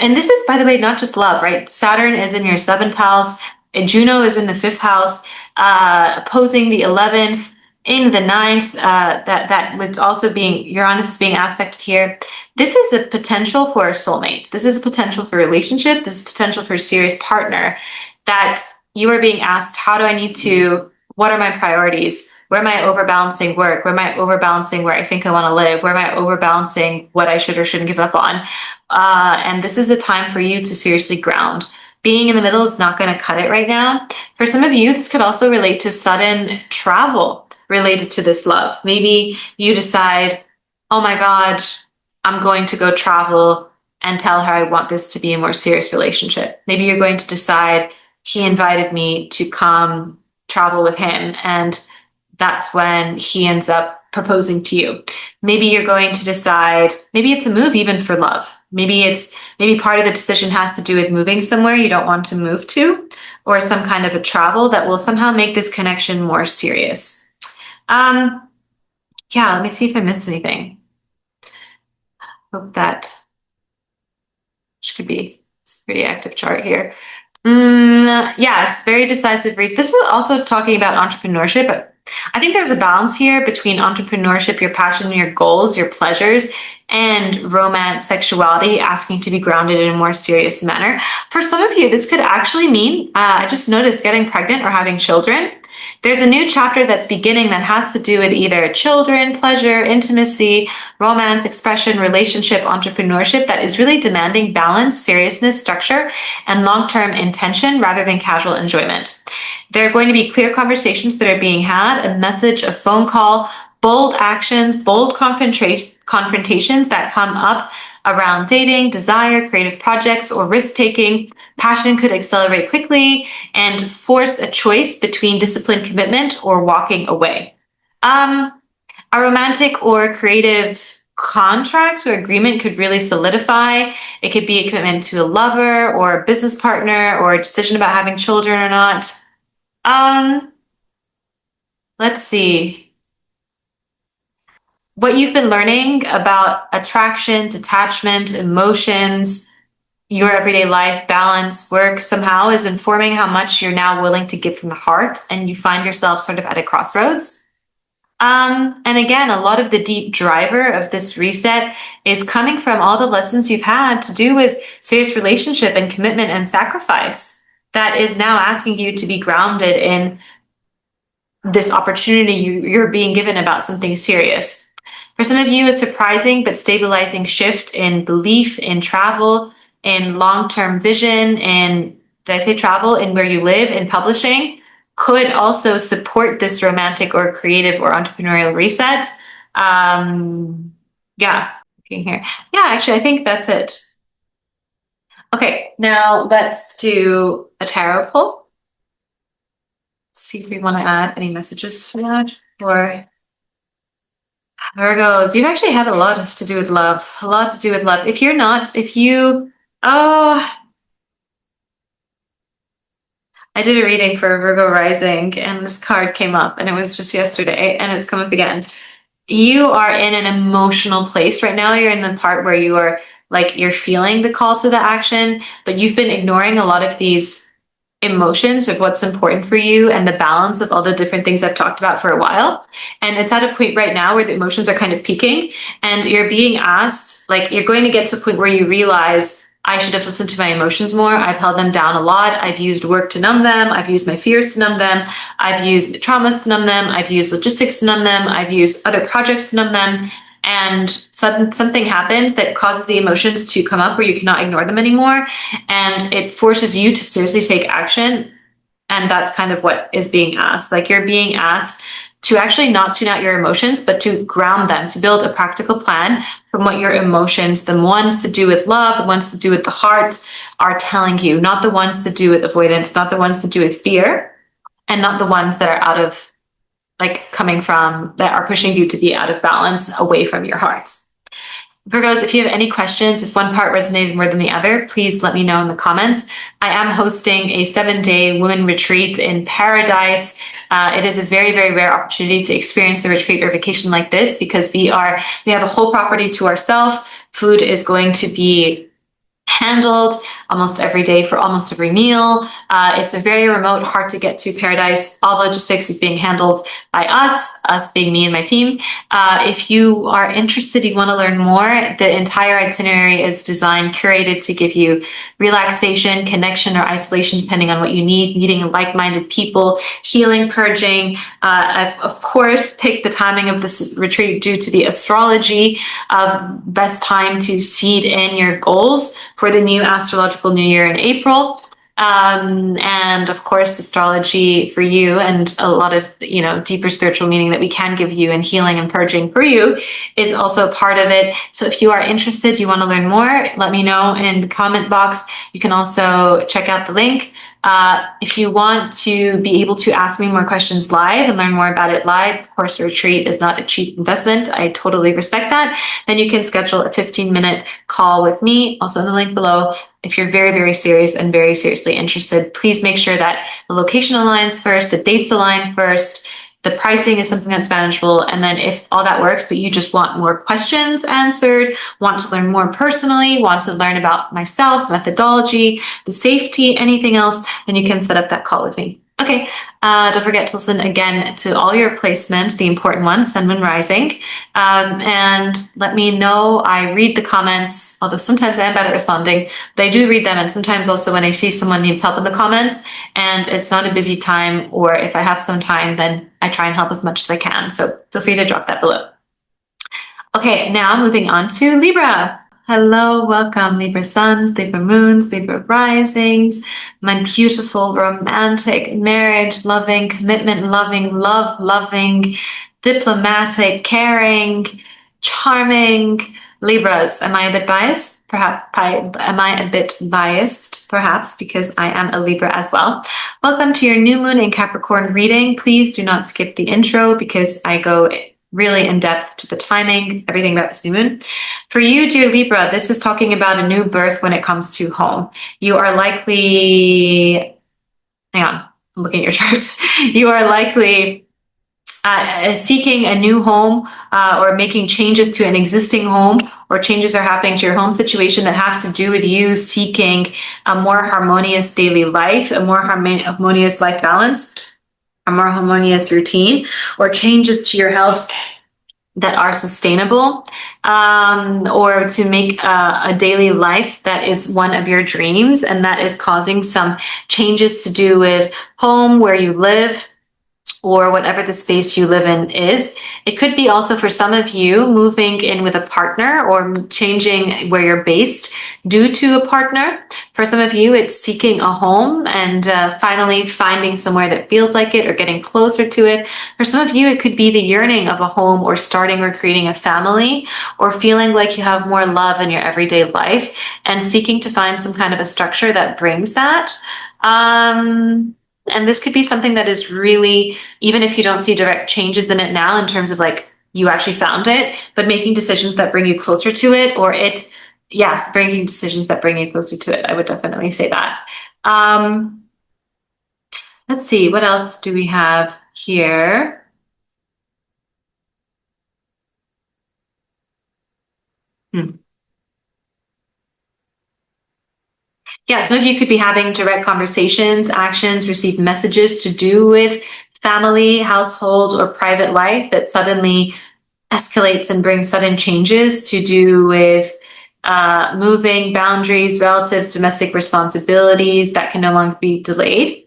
And this is, by the way, not just love, right? Saturn is in your 7th house. Juno is in the 5th house, opposing the 11th. In the 9th, that it's also being, Uranus is being aspected here. This is a potential for a soulmate. This is a potential for a relationship. This is potential for a serious partner, that you are being asked, how do I need to, what are my priorities? Where am I overbalancing work? Where am I overbalancing where I think I want to live? Where am I overbalancing what I should or shouldn't give up on? And this is the time for you to seriously ground. Being in the middle is not going to cut it right now. For some of you, this could also relate to sudden travel related to this love. Maybe you decide, oh my God, I'm going to go travel and tell her I want this to be a more serious relationship. Maybe you're going to decide, he invited me to come travel with him, and that's when he ends up proposing to you. Maybe you're going to decide, maybe it's a move even for love. Maybe part of the decision has to do with moving somewhere you don't want to move to, or some kind of a travel that will somehow make this connection more serious. Yeah, let me see if I missed anything. Hope that, which could be, it's a pretty active chart here. Yeah, it's very decisive. This is also talking about entrepreneurship, but I think there's a balance here between entrepreneurship, your passion, your goals, your pleasures, and romance, sexuality, asking to be grounded in a more serious manner. For some of you, this could actually mean, I just noticed, getting pregnant or having children. There's a new chapter that's beginning that has to do with either children, pleasure, intimacy, romance, expression, relationship, entrepreneurship, that is really demanding balance, seriousness, structure, and long-term intention rather than casual enjoyment. There are going to be clear conversations that are being had, a message, a phone call, bold actions, bold confrontations that come up around dating, desire, creative projects, or risk-taking. Passion could accelerate quickly and force a choice between disciplined commitment or walking away. A romantic or creative contract or agreement could really solidify. It could be a commitment to a lover or a business partner, or a decision about having children or not. Let's see. What you've been learning about attraction, detachment, emotions, your everyday life, balance, work, somehow is informing how much you're now willing to give from the heart, and you find yourself sort of at a crossroads. And again, a lot of the deep driver of this reset is coming from all the lessons you've had to do with serious relationship and commitment and sacrifice, that is now asking you to be grounded in this opportunity you're being given about something serious. For some of you, a surprising but stabilizing shift in belief, in travel, in long-term vision, in, did I say travel, in where you live, in publishing, could also support this romantic or creative or entrepreneurial reset. Yeah, looking here. Yeah, actually, I think that's it. Okay, now let's do a tarot pull. See if we want to add any messages to that, or Virgos, you've actually had a lot to do with love. A lot to do with love. Oh, I did a reading for Virgo rising and this card came up and it was just yesterday and it's come up again. You are in an emotional place right now. You're in the part where you are like, you're feeling the call to the action, but you've been ignoring a lot of these emotions of what's important for you and the balance of all the different things I've talked about for a while. And it's at a point right now where the emotions are kind of peaking and you're being asked, like, you're going to get to a point where you realize, I should have listened to my emotions more. I've held them down a lot. I've used work to numb them. I've used my fears to numb them. I've used traumas to numb them. I've used logistics to numb them. I've used other projects to numb them. And something happens that causes the emotions to come up where you cannot ignore them anymore. And it forces you to seriously take action. And that's kind of what is being asked. Like, you're being asked to actually not tune out your emotions, but to ground them, to build a practical plan from what your emotions, the ones to do with love, the ones to do with the heart, are telling you, not the ones to do with avoidance, not the ones to do with fear, and not the ones that are out of, like, coming from, that are pushing you to be out of balance away from your heart. Virgos, if you have any questions, if one part resonated more than the other, please let me know in the comments. I am hosting a 7-day women retreat in paradise. It is a very, very rare opportunity to experience a retreat or vacation like this because we have a whole property to ourselves. Food is going to be handled almost every day for almost every meal. It's a very remote, hard to get to paradise. All logistics is being handled by us being me and my team. If you are interested, you want to learn more, the entire itinerary is designed, curated to give you relaxation, connection, or isolation, depending on what you need, meeting like-minded people, healing, purging. I've, of course, picked the timing of this retreat due to the astrology of best time to seed in your goals for the new astrological new year in April. And of course, astrology for you and a lot of, deeper spiritual meaning that we can give you and healing and purging for you is also part of it. So if you are interested, you want to learn more, let me know in the comment box. You can also check out the link. If you want to be able to ask me more questions live and learn more about it live, of course, a retreat is not a cheap investment. I totally respect that. Then you can schedule a 15-minute call with me, also in the link below. If you're very, very serious and very seriously interested, please make sure that the location aligns first, the dates align first, the pricing is something that's manageable. And then if all that works, but you just want more questions answered, want to learn more personally, want to learn about myself, methodology, the safety, anything else, then you can set up that call with me. Okay, don't forget to listen again to all your placements, the important ones, Sun, Moon, Rising, and let me know. I read the comments, although sometimes I am bad at responding, but I do read them, and sometimes also when I see someone needs help in the comments, and it's not a busy time, or if I have some time, then I try and help as much as I can, so feel free to drop that below. Okay, now moving on to Libra. Hello, welcome, Libra suns, Libra moons, Libra risings, my beautiful, romantic, marriage-loving, commitment-loving, love-loving, diplomatic, caring, charming Libras. Am I a bit biased? Perhaps, because I am a Libra as well. Welcome to your new moon in Capricorn reading. Please do not skip the intro because I go really in depth to the timing, everything about this new moon. For you, dear Libra, this is talking about a new birth when it comes to home. You are likely, hang on, I'm looking at your chart. You are likely seeking a new home or making changes to an existing home, or changes are happening to your home situation that have to do with you seeking a more harmonious daily life, a more harmonious life balance, a more harmonious routine, or changes to your health that are sustainable, or to make a daily life that is one of your dreams, and that is causing some changes to do with home, where you live, or whatever the space you live in is. It could be also for some of you moving in with a partner or changing where you're based due to a partner. For some of you, it's seeking a home and finally finding somewhere that feels like it or getting closer to it. For some of you, it could be the yearning of a home or starting or creating a family, or feeling like you have more love in your everyday life and seeking to find some kind of a structure that brings that. And this could be something that is really, even if you don't see direct changes in it now in terms of like you actually found it, but making decisions that bring you closer to it, or bringing decisions that bring you closer to it. I would definitely say that. Let's see, what else do we have here? Yeah, some of you could be having direct conversations, actions, receive messages to do with family, household, or private life that suddenly escalates and brings sudden changes to do with moving, boundaries, relatives, domestic responsibilities that can no longer be delayed.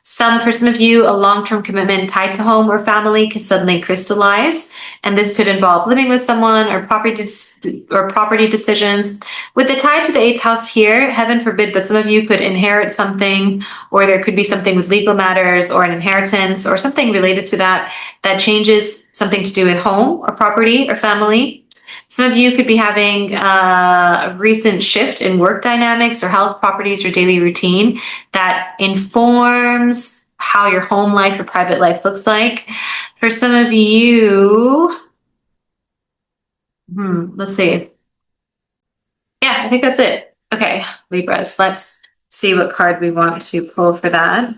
For some of you, a long-term commitment tied to home or family can suddenly crystallize, and this could involve living with someone or property decisions. With the tie to the 8th house here, heaven forbid, but some of you could inherit something, or there could be something with legal matters or an inheritance or something related to that changes something to do with home or property or family. Some of you could be having a recent shift in work dynamics or health, properties, or daily routine that informs how your home life or private life looks like. For some of you, let's see. Yeah, I think that's it. Okay, Libras, let's see what card we want to pull for that.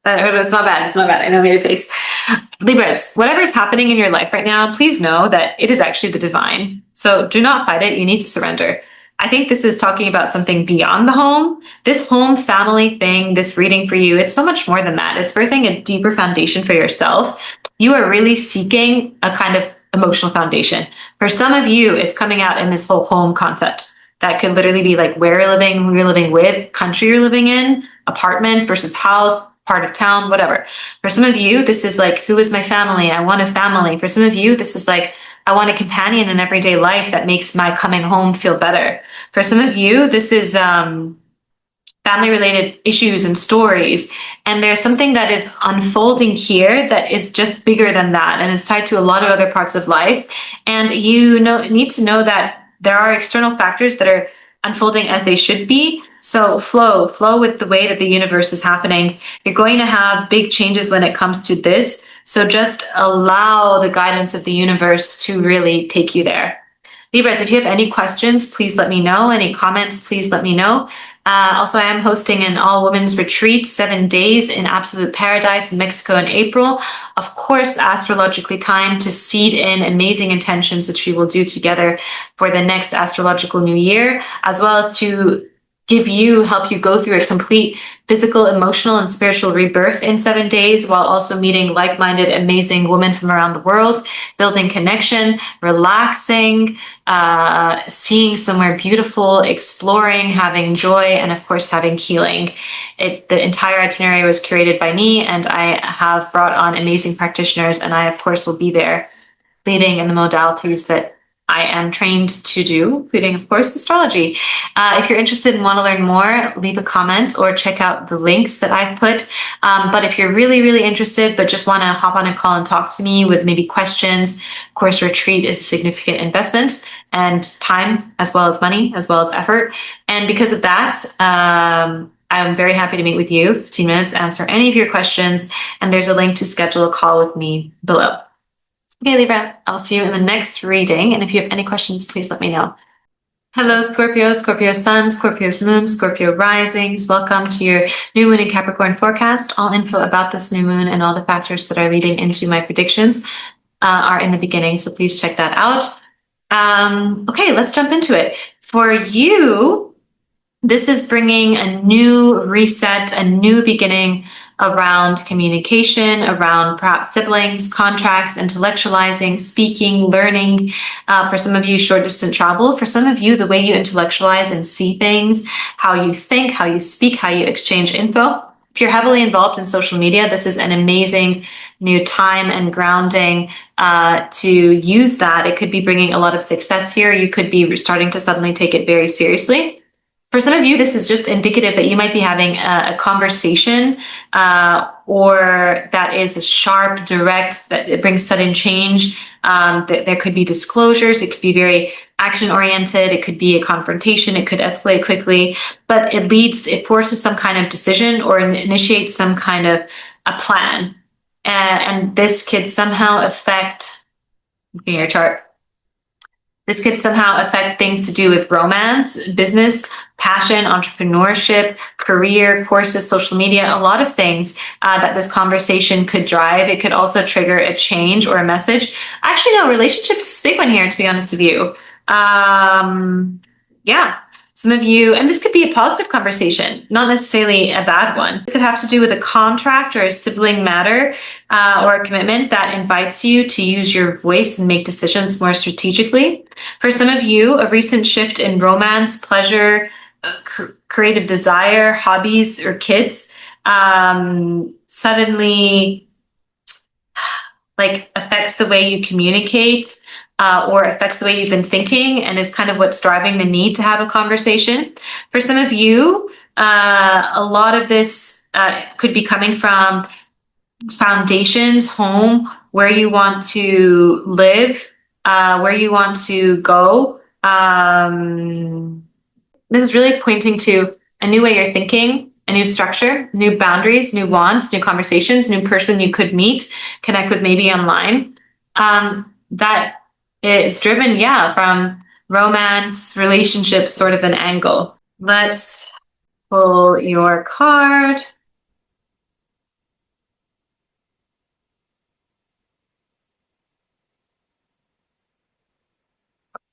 It's not bad. It's not bad. I know I made a face. Libras, whatever is happening in your life right now, please know that it is actually the divine. So do not fight it. You need to surrender. I think this is talking about something beyond the home. This home family thing, this reading for you, it's so much more than that. It's birthing a deeper foundation for yourself. You are really seeking a kind of emotional foundation. For some of you, it's coming out in this whole home concept. That could literally be like where you're living, who you're living with, country you're living in, apartment versus house, part of town, whatever. For some of you, this is like, who is my family? I want a family. For some of you, this is like, I want a companion in everyday life that makes my coming home feel better. For some of you, this is family related issues and stories. And there's something that is unfolding here that is just bigger than that. And it's tied to a lot of other parts of life. And you need to know that there are external factors that are unfolding as they should be. So flow with the way that the universe is happening. You're going to have big changes when it comes to this. So just allow the guidance of the universe to really take you there. Libras, if you have any questions, please let me know. Any comments, please let me know. Also, I am hosting an all-women's retreat, 7 days in absolute paradise in Mexico in April. Of course, astrologically timed to seed in amazing intentions, which we will do together for the next astrological new year, as well as to help you go through a complete physical, emotional, and spiritual rebirth in 7 days, while also meeting like-minded, amazing women from around the world, building connection, relaxing, seeing somewhere beautiful, exploring, having joy, and of course, having healing. The entire itinerary was curated by me, and I have brought on amazing practitioners, and I, of course, will be there leading in the modalities that I am trained to do, including, of course, astrology. If you're interested and want to learn more, leave a comment or check out the links that I've put. But if you're really, really interested, but just want to hop on a call and talk to me with maybe questions, of course, retreat is a significant investment and time, as well as money, as well as effort. And because of that, I'm very happy to meet with you, 15 minutes, answer any of your questions. And there's a link to schedule a call with me below. Okay, Libra, I'll see you in the next reading. And if you have any questions, please let me know. Hello, Scorpio, Scorpio Sun, Scorpio's Moon, Scorpio Risings. Welcome to your New Moon in Capricorn forecast. All info about this new moon and all the factors that are leading into my predictions are in the beginning, so please check that out. Okay, let's jump into it. For you, this is bringing a new reset, a new beginning around communication, around perhaps siblings, contracts, intellectualizing, speaking, learning. For some of you, short distance travel. For some of you, the way you intellectualize and see things, how you think, how you speak, how you exchange info. If you're heavily involved in social media, this is an amazing new time and grounding to use that. It could be bringing a lot of success here. You could be starting to suddenly take it very seriously. For some of you, this is just indicative that you might be having a conversation or that is sharp, direct, that it brings sudden change There could be disclosures. It could be very action oriented. It could be a confrontation. It could escalate quickly, but it forces some kind of decision or initiates some kind of a plan. And this could somehow affect, looking at your chart, this could somehow affect things to do with romance, business, passion, entrepreneurship, career, courses, social media, a lot of things that this conversation could drive. It could also trigger a change or a message. Actually, no, relationships is a big one here, to be honest with you. Yeah. Some of you, and this could be a positive conversation, not necessarily a bad one. This could have to do with a contract or a sibling matter or a commitment that invites you to use your voice and make decisions more strategically. For some of you, a recent shift in romance, pleasure, creative desire, hobbies, or kids suddenly affects the way you communicate. Or affects the way you've been thinking and is kind of what's driving the need to have a conversation. For some of you, a lot of this could be coming from foundations, home, where you want to live, where you want to go. This is really pointing to a new way you're thinking, a new structure, new boundaries, new wants, new conversations, new person you could meet, connect with maybe online. That it's driven, from romance, relationships, sort of an angle. Let's pull your card.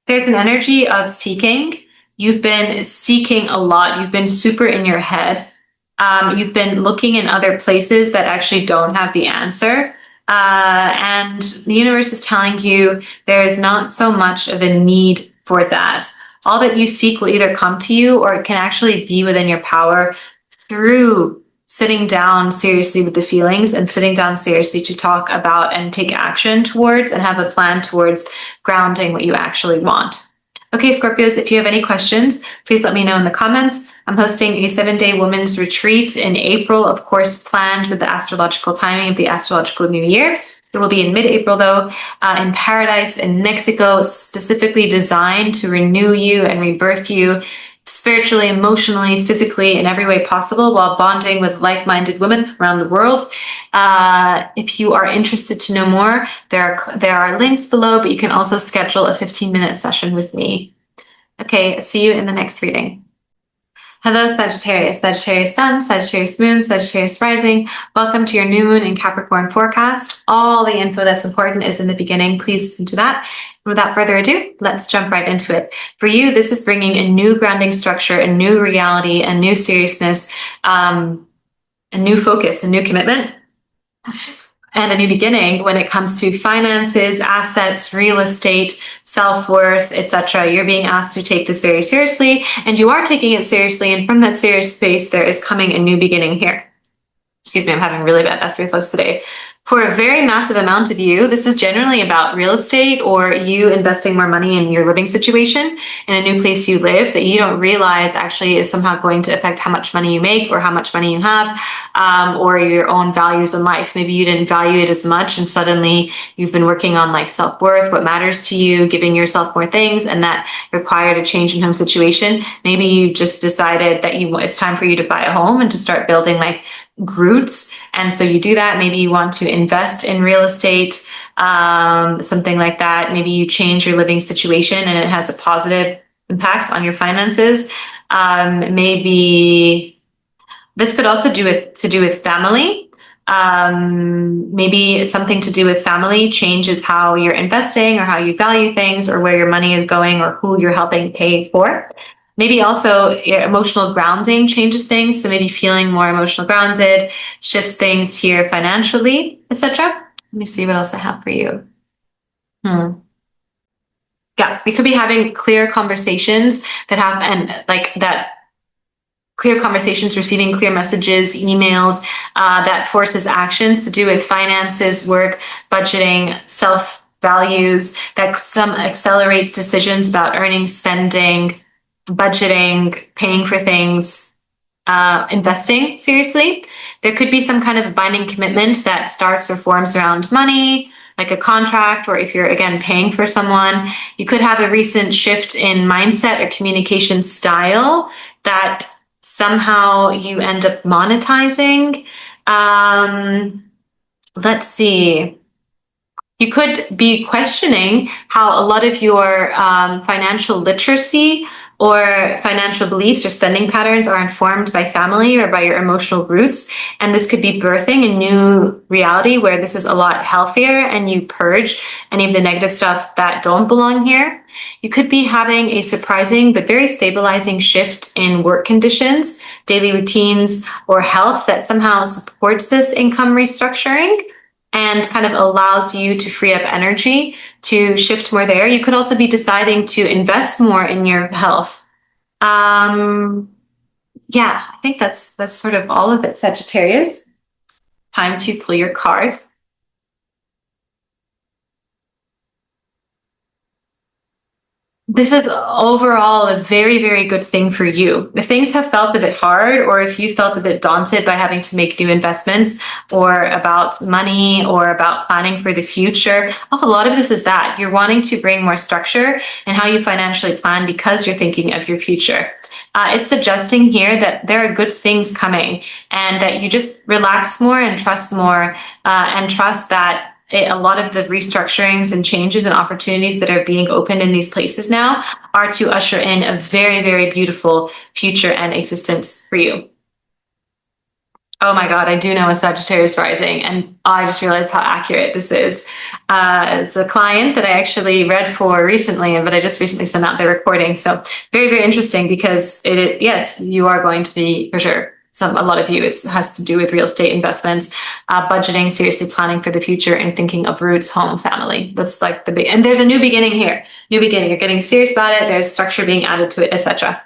There's an energy of seeking. You've been seeking a lot. You've been super in your head. You've been looking in other places that actually don't have the answer. And the universe is telling you there is not so much of a need for that. All that you seek will either come to you or it can actually be within your power through sitting down seriously with the feelings and sitting down seriously to talk about and take action towards and have a plan towards grounding what you actually want. Okay, Scorpios, if you have any questions, please let me know in the comments. I'm hosting a 7-day women's retreat in April, of course, planned with the astrological timing of the astrological new year. It will be in mid-April, though, in Paradise in Mexico, specifically designed to renew you and rebirth you spiritually, emotionally, physically, in every way possible, while bonding with like-minded women around the world. If you are interested to know more, there are links below, but you can also schedule a 15-minute session with me. Okay, see you in the next reading. Hello, Sagittarius, Sagittarius Sun, Sagittarius Moon, Sagittarius Rising. Welcome to your new moon in Capricorn forecast. All the info that's important is in the beginning. Please listen to that. Without further ado, let's jump right into it. For you, this is bringing a new grounding structure, a new reality, a new seriousness, a new focus, a new commitment, and a new beginning when it comes to finances, assets, real estate, self-worth, etc. You're being asked to take this very seriously, and you are taking it seriously, and from that serious space, there is coming a new beginning here. Excuse me, I'm having really bad acid reflux today. For a very massive amount of you, this is generally about real estate or you investing more money in your living situation in a new place you live that you don't realize actually is somehow going to affect how much money you make or how much money you have, or your own values in life. Maybe you didn't value it as much and suddenly you've been working on self-worth, what matters to you, giving yourself more things, and that required a change in home situation. Maybe you just decided that it's time for you to buy a home and to start building roots. And so you do that. Maybe you want to invest in real estate, something like that. Maybe you change your living situation and it has a positive impact on your finances. Maybe this could also to do with family. Maybe something to do with family changes how you're investing or how you value things or where your money is going or who you're helping pay for. Maybe also your emotional grounding changes things. So maybe feeling more emotional grounded shifts things here financially, etc. Let me see what else I have for you. Yeah, we could be having clear conversations clear conversations, receiving clear messages, emails, that forces actions to do with finances, work, budgeting, self-values, that some accelerate decisions about earning, spending, budgeting, paying for things, investing seriously. There could be some kind of binding commitment that starts or forms around money, like a contract, or if you're, again, paying for someone. You could have a recent shift in mindset or communication style that somehow you end up monetizing. Let's see. You could be questioning how a lot of your financial literacy or financial beliefs or spending patterns are informed by family or by your emotional roots. And this could be birthing a new reality where this is a lot healthier and you purge any of the negative stuff that don't belong here. You could be having a surprising but very stabilizing shift in work conditions, daily routines, or health that somehow supports this income restructuring and kind of allows you to free up energy to shift more there. You could also be deciding to invest more in your health. Yeah, I think that's sort of all of it, Sagittarius. Time to pull your card. This is overall a very, very good thing for you. If things have felt a bit hard, or if you felt a bit daunted by having to make new investments, or about money, or about planning for the future, a lot of this is that you're wanting to bring more structure in how you financially plan because you're thinking of your future. It's suggesting here that there are good things coming and that you just relax more and trust more, and trust that a lot of the restructurings and changes and opportunities that are being opened in these places now are to usher in a very, very beautiful future and existence for you. Oh my God, I do know a Sagittarius rising, and I just realized how accurate this is. It's a client that I actually read for recently, but I just recently sent out the recording. So very, very interesting because yes, you are going to be, for sure, a lot of you, it has to do with real estate investments, budgeting, seriously planning for the future, and thinking of roots, home, family. That's like the big, and there's a new beginning here. New beginning. You're getting serious about it. There's structure being added to it, etc.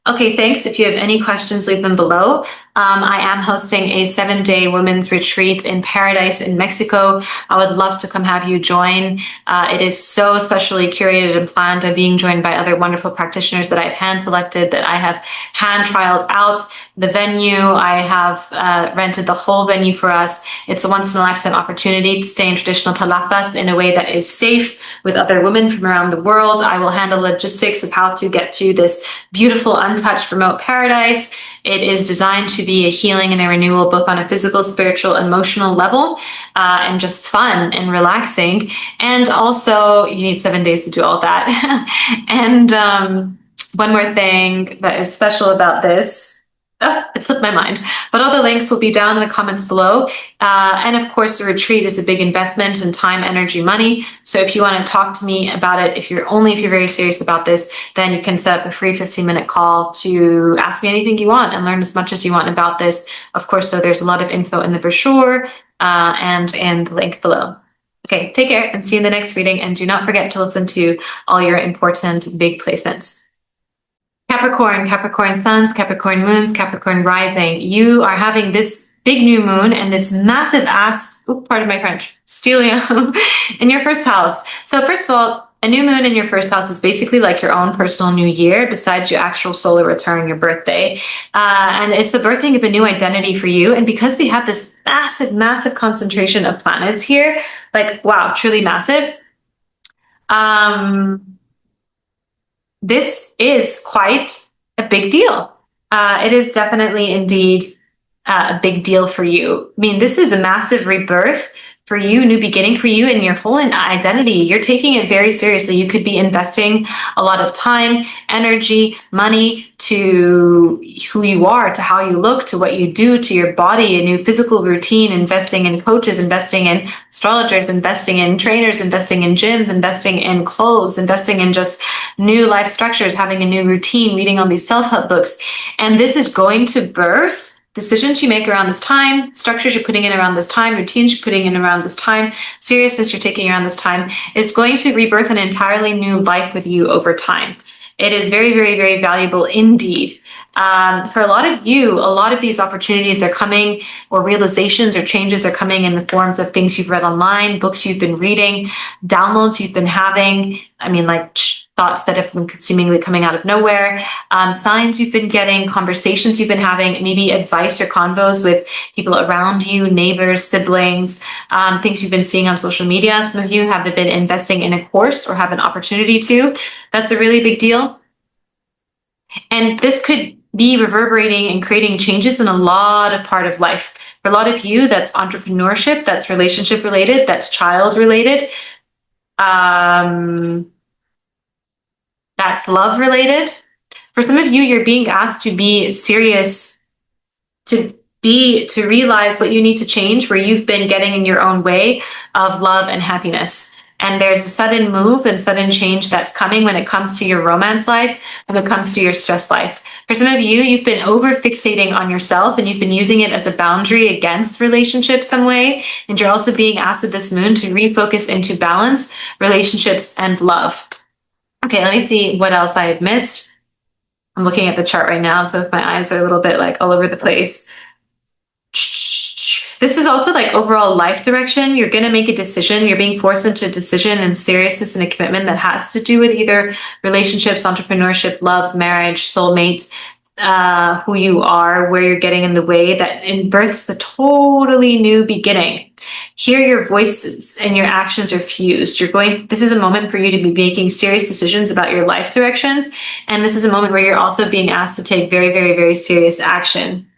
Okay, thanks. If you have any questions, leave them below. I am hosting a 7-day women's retreat in Paradise in Mexico. I would love to come have you join. It is so specially curated and planned. I'm being joined by other wonderful practitioners that I've hand-selected, that I have hand-trialed out. The venue, I have rented the whole venue for us. It's a once-in-a-lifetime opportunity to stay in traditional palapas in a way that is safe with other women from around the world. I will handle logistics of how to get to this beautiful, untouched, remote paradise. It is designed to be a healing and a renewal, both on a physical, spiritual, emotional level, and just fun and relaxing. And also, you need 7 days to do all that. And one more thing that is special about this, it slipped my mind, but all the links will be down in the comments below. And of course, the retreat is a big investment in time, energy, money. So if you want to talk to me about it, if you're very serious about this, then you can set up a free 15-minute call to ask me anything you want and learn as much as you want about this. Of course, though, there's a lot of info in the brochure and the link below. Okay, take care and see you in the next reading. And do not forget to listen to all your important big placements. Capricorn, Capricorn suns, Capricorn moons, Capricorn rising. You are having this big new moon and this massive pardon my French, stellium in your first house. So first of all, a new moon in your first house is basically like your own personal new year besides your actual solar return, your birthday. And it's the birthing of a new identity for you. And because we have this massive, massive concentration of planets here, like, wow, truly massive. This is quite a big deal. It is definitely indeed a big deal for you. I mean, this is a massive rebirth for you, new beginning for you and your whole identity. You're taking it very seriously. You could be investing a lot of time, energy, money to who you are, to how you look, to what you do, to your body, a new physical routine, investing in coaches, investing in astrologers, investing in trainers, investing in gyms, investing in clothes, investing in just new life structures, having a new routine, reading all these self-help books. And this is going to birth decisions you make around this time, structures you're putting in around this time, routines you're putting in around this time, seriousness you're taking around this time, is going to rebirth an entirely new life with you over time. It is very, very, very valuable indeed. For a lot of you, a lot of these opportunities are coming, or realizations or changes are coming in the forms of things you've read online, books you've been reading, downloads you've been having. I mean, like thoughts that have been seemingly coming out of nowhere, signs you've been getting, conversations you've been having, maybe advice or convos with people around you, neighbors, siblings, things you've been seeing on social media. Some of you have been investing in a course or have an opportunity to. That's a really big deal. And this could be reverberating and creating changes in a lot of part of life. For a lot of you, that's entrepreneurship, that's relationship related, that's child related. That's love related. For some of you, you're being asked to be serious, to realize what you need to change, where you've been getting in your own way of love and happiness. And there's a sudden move and sudden change that's coming when it comes to your romance life, when it comes to your stress life. For some of you, you've been over fixating on yourself and you've been using it as a boundary against relationships some way. And you're also being asked with this moon to refocus into balance, relationships, and love. Okay, let me see what else I had missed. I'm looking at the chart right now, so if my eyes are a little bit like all over the place. This is also like overall life direction. You're going to make a decision. You're being forced into a decision and seriousness and a commitment that has to do with either relationships, entrepreneurship, love, marriage, soulmates, who you are, where you're getting in the way, that births a totally new beginning. Here your voices and your actions are fused. This is a moment for you to be making serious decisions about your life directions. And this is a moment where you're also being asked to take very, very, very serious action.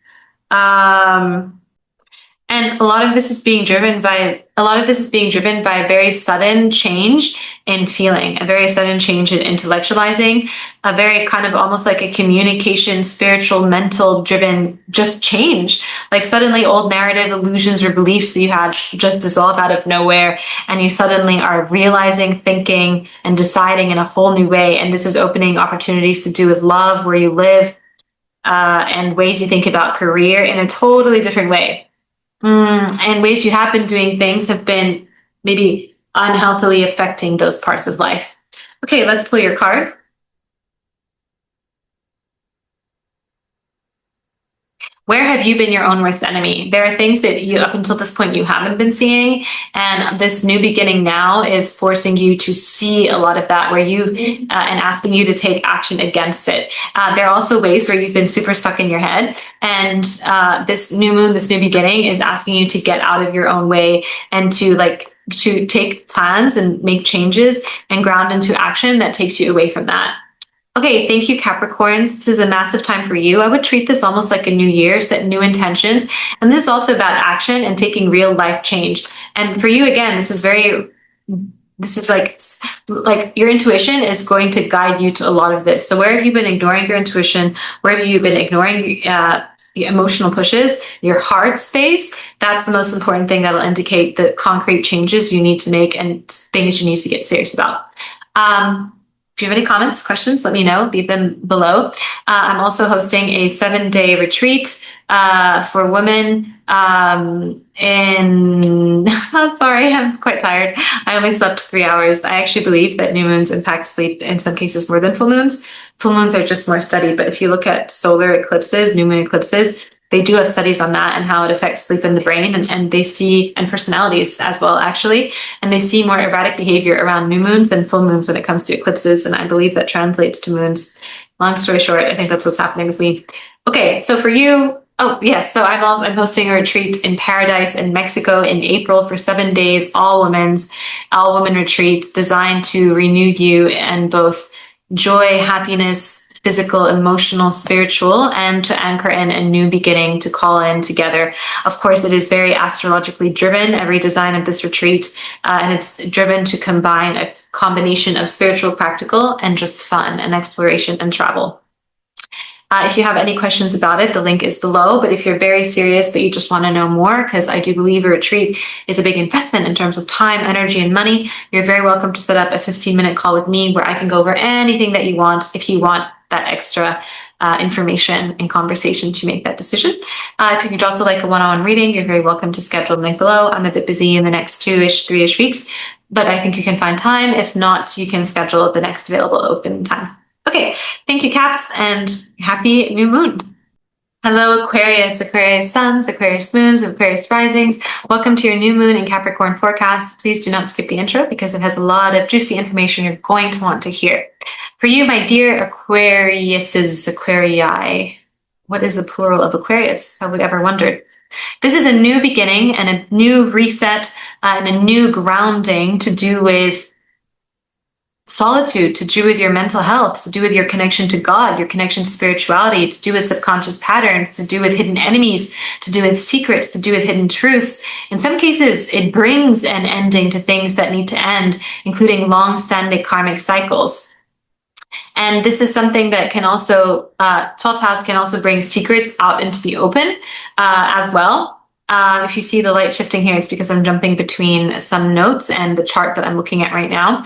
And a lot of this is being driven by a very sudden change in feeling, a very sudden change in intellectualizing, a very kind of almost like a communication, spiritual, mental driven just change. Like suddenly old narrative, illusions, or beliefs that you had just dissolve out of nowhere, and you suddenly are realizing, thinking, and deciding in a whole new way. And this is opening opportunities to do with love, where you live, and ways you think about career in a totally different way. And ways you have been doing things have been maybe unhealthily affecting those parts of life. Okay, let's pull your card. Where have you been your own worst enemy? There are things that you, up until this point, you haven't been seeing. And this new beginning now is forcing you to see a lot of that, where and asking you to take action against it. There are also ways where you've been super stuck in your head. And this new moon, this new beginning is asking you to get out of your own way and to take plans and make changes and ground into action that takes you away from that. Okay, thank you, Capricorns. This is a massive time for you. I would treat this almost like a new year, set new intentions. And this is also about action and taking real life change. And for you, again, this is like your intuition is going to guide you to a lot of this. So where have you been ignoring your intuition? Where have you been ignoring the emotional pushes, your heart space? That's the most important thing that'll indicate the concrete changes you need to make and things you need to get serious about. If you have any comments, questions, let me know. Leave them below. I'm also hosting a 7-day retreat for women sorry, I'm quite tired. I only slept 3 hours. I actually believe that new moons impact sleep in some cases more than full moons. Full moons are just more studied, but if you look at solar eclipses, new moon eclipses, they do have studies on that and how it affects sleep in the brain, and they see, and personalities as well, actually, and they see more erratic behavior around new moons than full moons when it comes to eclipses, and I believe that translates to moons. Long story short, I think that's what's happening with me. Okay, so for you, oh yes, so I'm hosting a retreat in Paradise in Mexico in April for 7 days, all women retreat designed to renew you in both joy, happiness, physical, emotional, spiritual, and to anchor in a new beginning, to call in together. Of course, it is very astrologically driven, every design of this retreat, and it's driven to combine a combination of spiritual, practical, and just fun and exploration and travel. If you have any questions about it, the link is below. But if you're very serious, but you just want to know more, because I do believe a retreat is a big investment in terms of time, energy, and money, you're very welcome to set up a 15-minute call with me where I can go over anything that you want if you want that extra information and conversation to make that decision. If you'd also like a one-on-one reading, you're very welcome to schedule the link below. I'm a bit busy in the next 3-ish weeks, but I think you can find time. If not, you can schedule the next available open time. Okay, thank you, Caps, and happy new moon. Hello, Aquarius, Aquarius suns, Aquarius moons, and Aquarius risings. Welcome to your new moon and Capricorn forecast. Please do not skip the intro because it has a lot of juicy information you're going to want to hear. For you, my dear Aquariuses, Aquarii, what is the plural of Aquarius? Have we ever wondered? This is a new beginning and a new reset and a new grounding to do with solitude, to do with your mental health, to do with your connection to God, your connection to spirituality, to do with subconscious patterns, to do with hidden enemies, to do with secrets, to do with hidden truths. In some cases, it brings an ending to things that need to end, including long-standing karmic cycles. And this is something that can also, 12th house can also bring secrets out into the open as well. If you see the light shifting here, it's because I'm jumping between some notes and the chart that I'm looking at right now.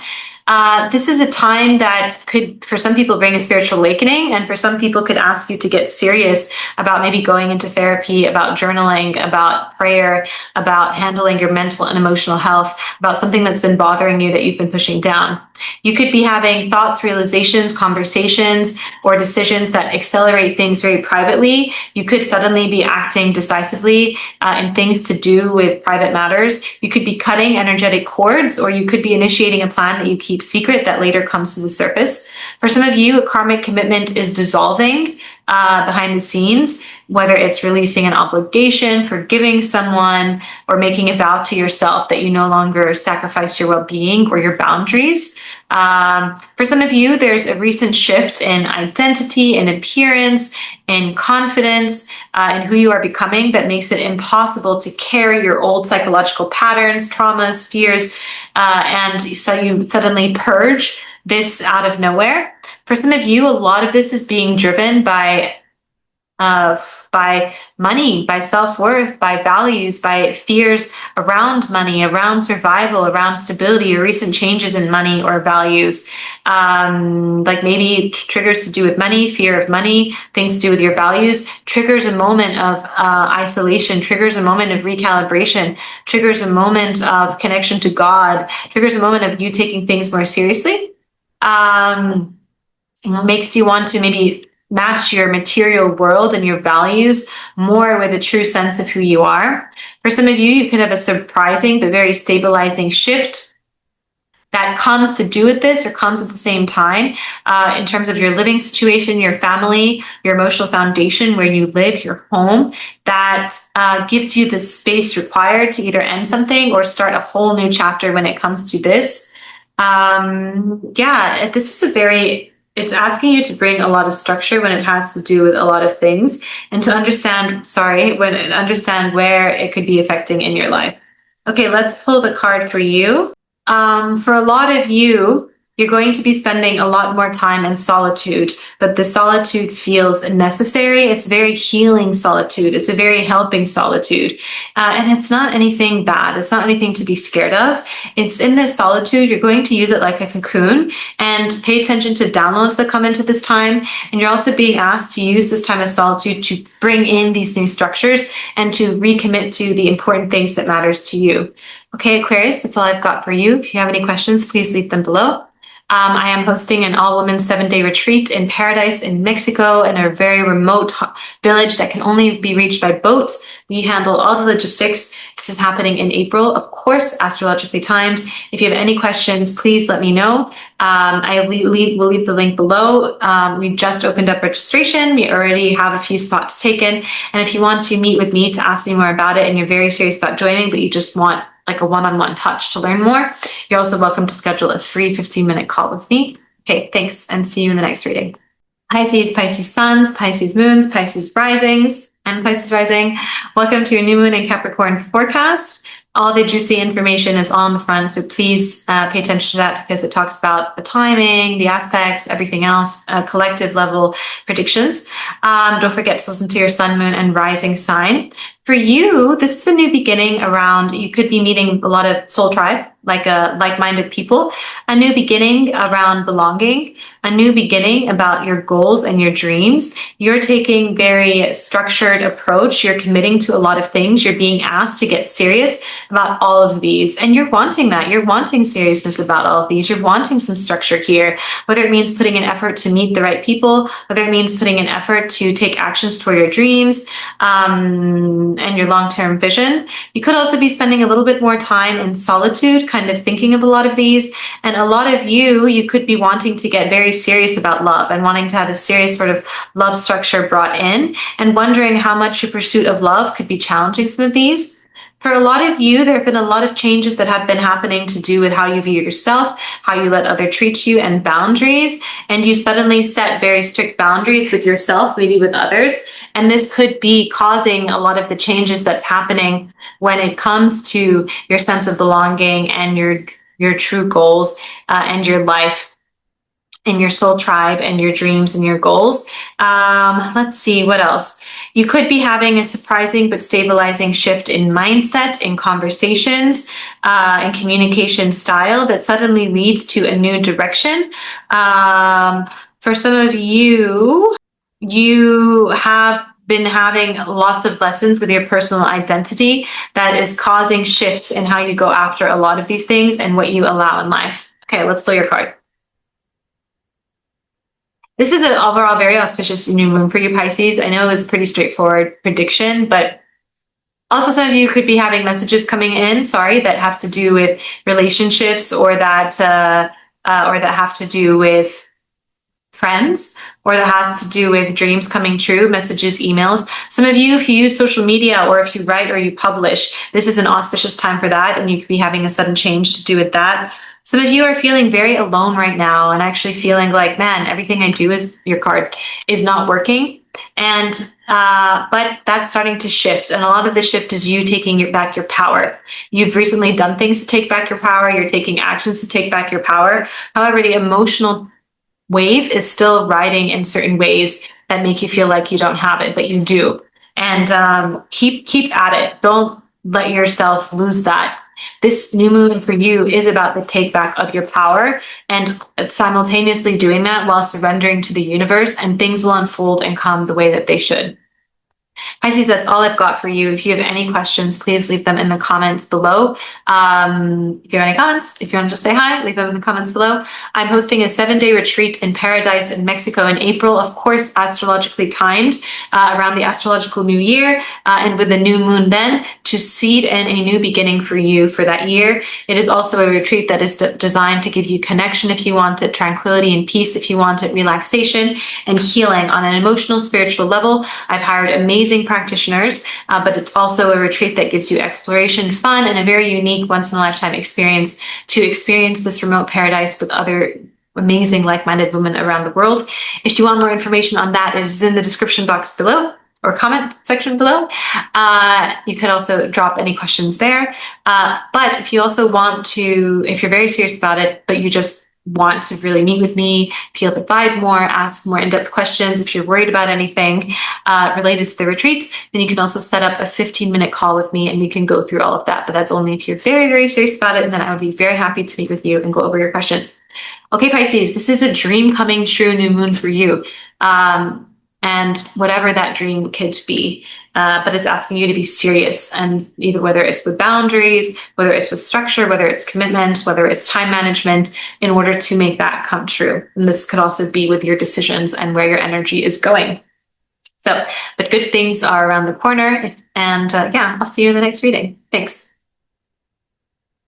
This is a time that could, for some people, bring a spiritual awakening, and for some people could ask you to get serious about maybe going into therapy, about journaling, about prayer, about handling your mental and emotional health, about something that's been bothering you that you've been pushing down. You could be having thoughts, realizations, conversations, or decisions that accelerate things very privately. You could suddenly be acting decisively in things to do with private matters. You could be cutting energetic cords, or you could be initiating a plan that you keep secret that later comes to the surface. For some of you, a karmic commitment is dissolving behind the scenes, whether it's releasing an obligation, forgiving someone, or making a vow to yourself that you no longer sacrifice your well-being or your boundaries. For some of you, there's a recent shift in identity, in appearance, in confidence, in who you are becoming that makes it impossible to carry your old psychological patterns, traumas, fears, and so you suddenly purge this out of nowhere. For some of you, a lot of this is being driven by money, by self-worth, by values, by fears around money, around survival, around stability, or recent changes in money or values. Like maybe triggers to do with money, fear of money, things to do with your values, triggers a moment of isolation, triggers a moment of recalibration, triggers a moment of connection to God, triggers a moment of you taking things more seriously. Makes you want to maybe match your material world and your values more with a true sense of who you are. For some of you, you could have a surprising but very stabilizing shift that comes to do with this or comes at the same time in terms of your living situation, your family, your emotional foundation, where you live, your home, that gives you the space required to either end something or start a whole new chapter when it comes to this. Yeah, this is it's asking you to bring a lot of structure when it has to do with a lot of things, and to understand where it could be affecting in your life. Okay, let's pull the card for you. For a lot of you, you're going to be spending a lot more time in solitude, but the solitude feels necessary. It's very healing solitude. It's a very helping solitude. And it's not anything bad. It's not anything to be scared of. It's in this solitude, you're going to use it like a cocoon, and pay attention to downloads that come into this time. And you're also being asked to use this time of solitude to bring in these new structures and to recommit to the important things that matters to you. Okay, Aquarius, that's all I've got for you. If you have any questions, please leave them below. I am hosting an all-women 7-day retreat in Paradise in Mexico, in a very remote village that can only be reached by boat. We handle all the logistics. This is happening in April, of course, astrologically timed. If you have any questions, please let me know. We'll leave the link below. We just opened up registration. We already have a few spots taken. And if you want to meet with me to ask me more about it and you're very serious about joining, but you just want like a one-on-one touch to learn more, you're also welcome to schedule a free 15-minute call with me. Okay, thanks, and see you in the next reading. Pisces, Pisces suns, Pisces moons, Pisces risings, and Pisces rising. Welcome to your new moon and Capricorn forecast. All the juicy information is all on the front, so please pay attention to that, because it talks about the timing, the aspects, everything else, collective level predictions. Don't forget to listen to your sun, moon, and rising sign. For you, this is a new beginning around, you could be meeting a lot of soul tribe, like-minded people, a new beginning around belonging, a new beginning about your goals and your dreams. You're taking very structured approach. You're committing to a lot of things. You're being asked to get serious, about all of these. And you're wanting that. You're wanting seriousness about all of these. You're wanting some structure here, whether it means putting an effort to meet the right people, whether it means putting an effort to take actions toward your dreams and your long-term vision. You could also be spending a little bit more time in solitude, kind of thinking of a lot of these. And a lot of you could be wanting to get very serious about love and wanting to have a serious sort of love structure brought in and wondering how much your pursuit of love could be challenging some of these. For a lot of you, there have been a lot of changes that have been happening to do with how you view yourself, how you let others treat you, and boundaries. And you suddenly set very strict boundaries with yourself, maybe with others. And this could be causing a lot of the changes that's happening when it comes to your sense of belonging and your true goals and your life and your soul tribe and your dreams and your goals. Let's see, what else? You could be having a surprising but stabilizing shift in mindset, in conversations, and communication style that suddenly leads to a new direction. For some of you, you have been having lots of lessons with your personal identity that is causing shifts in how you go after a lot of these things and what you allow in life. Okay, let's pull your card. This is an overall very auspicious new moon for you, Pisces. I know it was a pretty straightforward prediction, but also some of you could be having messages coming in, that have to do with relationships or that have to do with friends, or that has to do with dreams coming true, messages, emails. Some of you, if you use social media or if you write or you publish, this is an auspicious time for that, and you could be having a sudden change to do with that. Some of you are feeling very alone right now and actually feeling like, man, everything I do is not working. And but that's starting to shift. And a lot of the shift is you taking back your power. You've recently done things to take back your power. You're taking actions to take back your power. However, the emotional wave is still riding in certain ways that make you feel like you don't have it, but you do. And keep at it. Don't let yourself lose that. This new moon for you is about the take back of your power and simultaneously doing that while surrendering to the universe, and things will unfold and come the way that they should. Pisces, that's all I've got for you. If you have any questions, please leave them in the comments below. If you have any comments, if you want to just say hi, leave them in the comments below. I'm hosting a 7-day retreat in Paradise in Mexico in April, of course, astrologically timed around the astrological new year and with the new moon then, to seed in a new beginning for you for that year. It is also a retreat that is designed to give you connection if you want it, tranquility and peace if you want it, relaxation and healing on an emotional, spiritual level. I've hired amazing practitioners, but it's also a retreat that gives you exploration, fun, and a very unique once-in-a-lifetime experience to experience this remote paradise with other amazing like-minded women around the world. If you want more information on that, it is in the description box below or comment section below. You could also drop any questions there. But if you also want to, if you're very serious about it, but you just want to really meet with me, feel the vibe more, ask more in-depth questions, if you're worried about anything related to the retreat, then you can also set up a 15-minute call with me and we can go through all of that. But that's only if you're very, very serious about it, and then I would be very happy to meet with you and go over your questions. Okay, Pisces, this is a dream coming true new moon for you. And whatever that dream could be, but it's asking you to be serious, and either whether it's with boundaries, whether it's with structure, whether it's commitment, whether it's time management, in order to make that come true. And this could also be with your decisions and where your energy is going. So, but good things are around the corner. And yeah, I'll see you in the next reading. Thanks.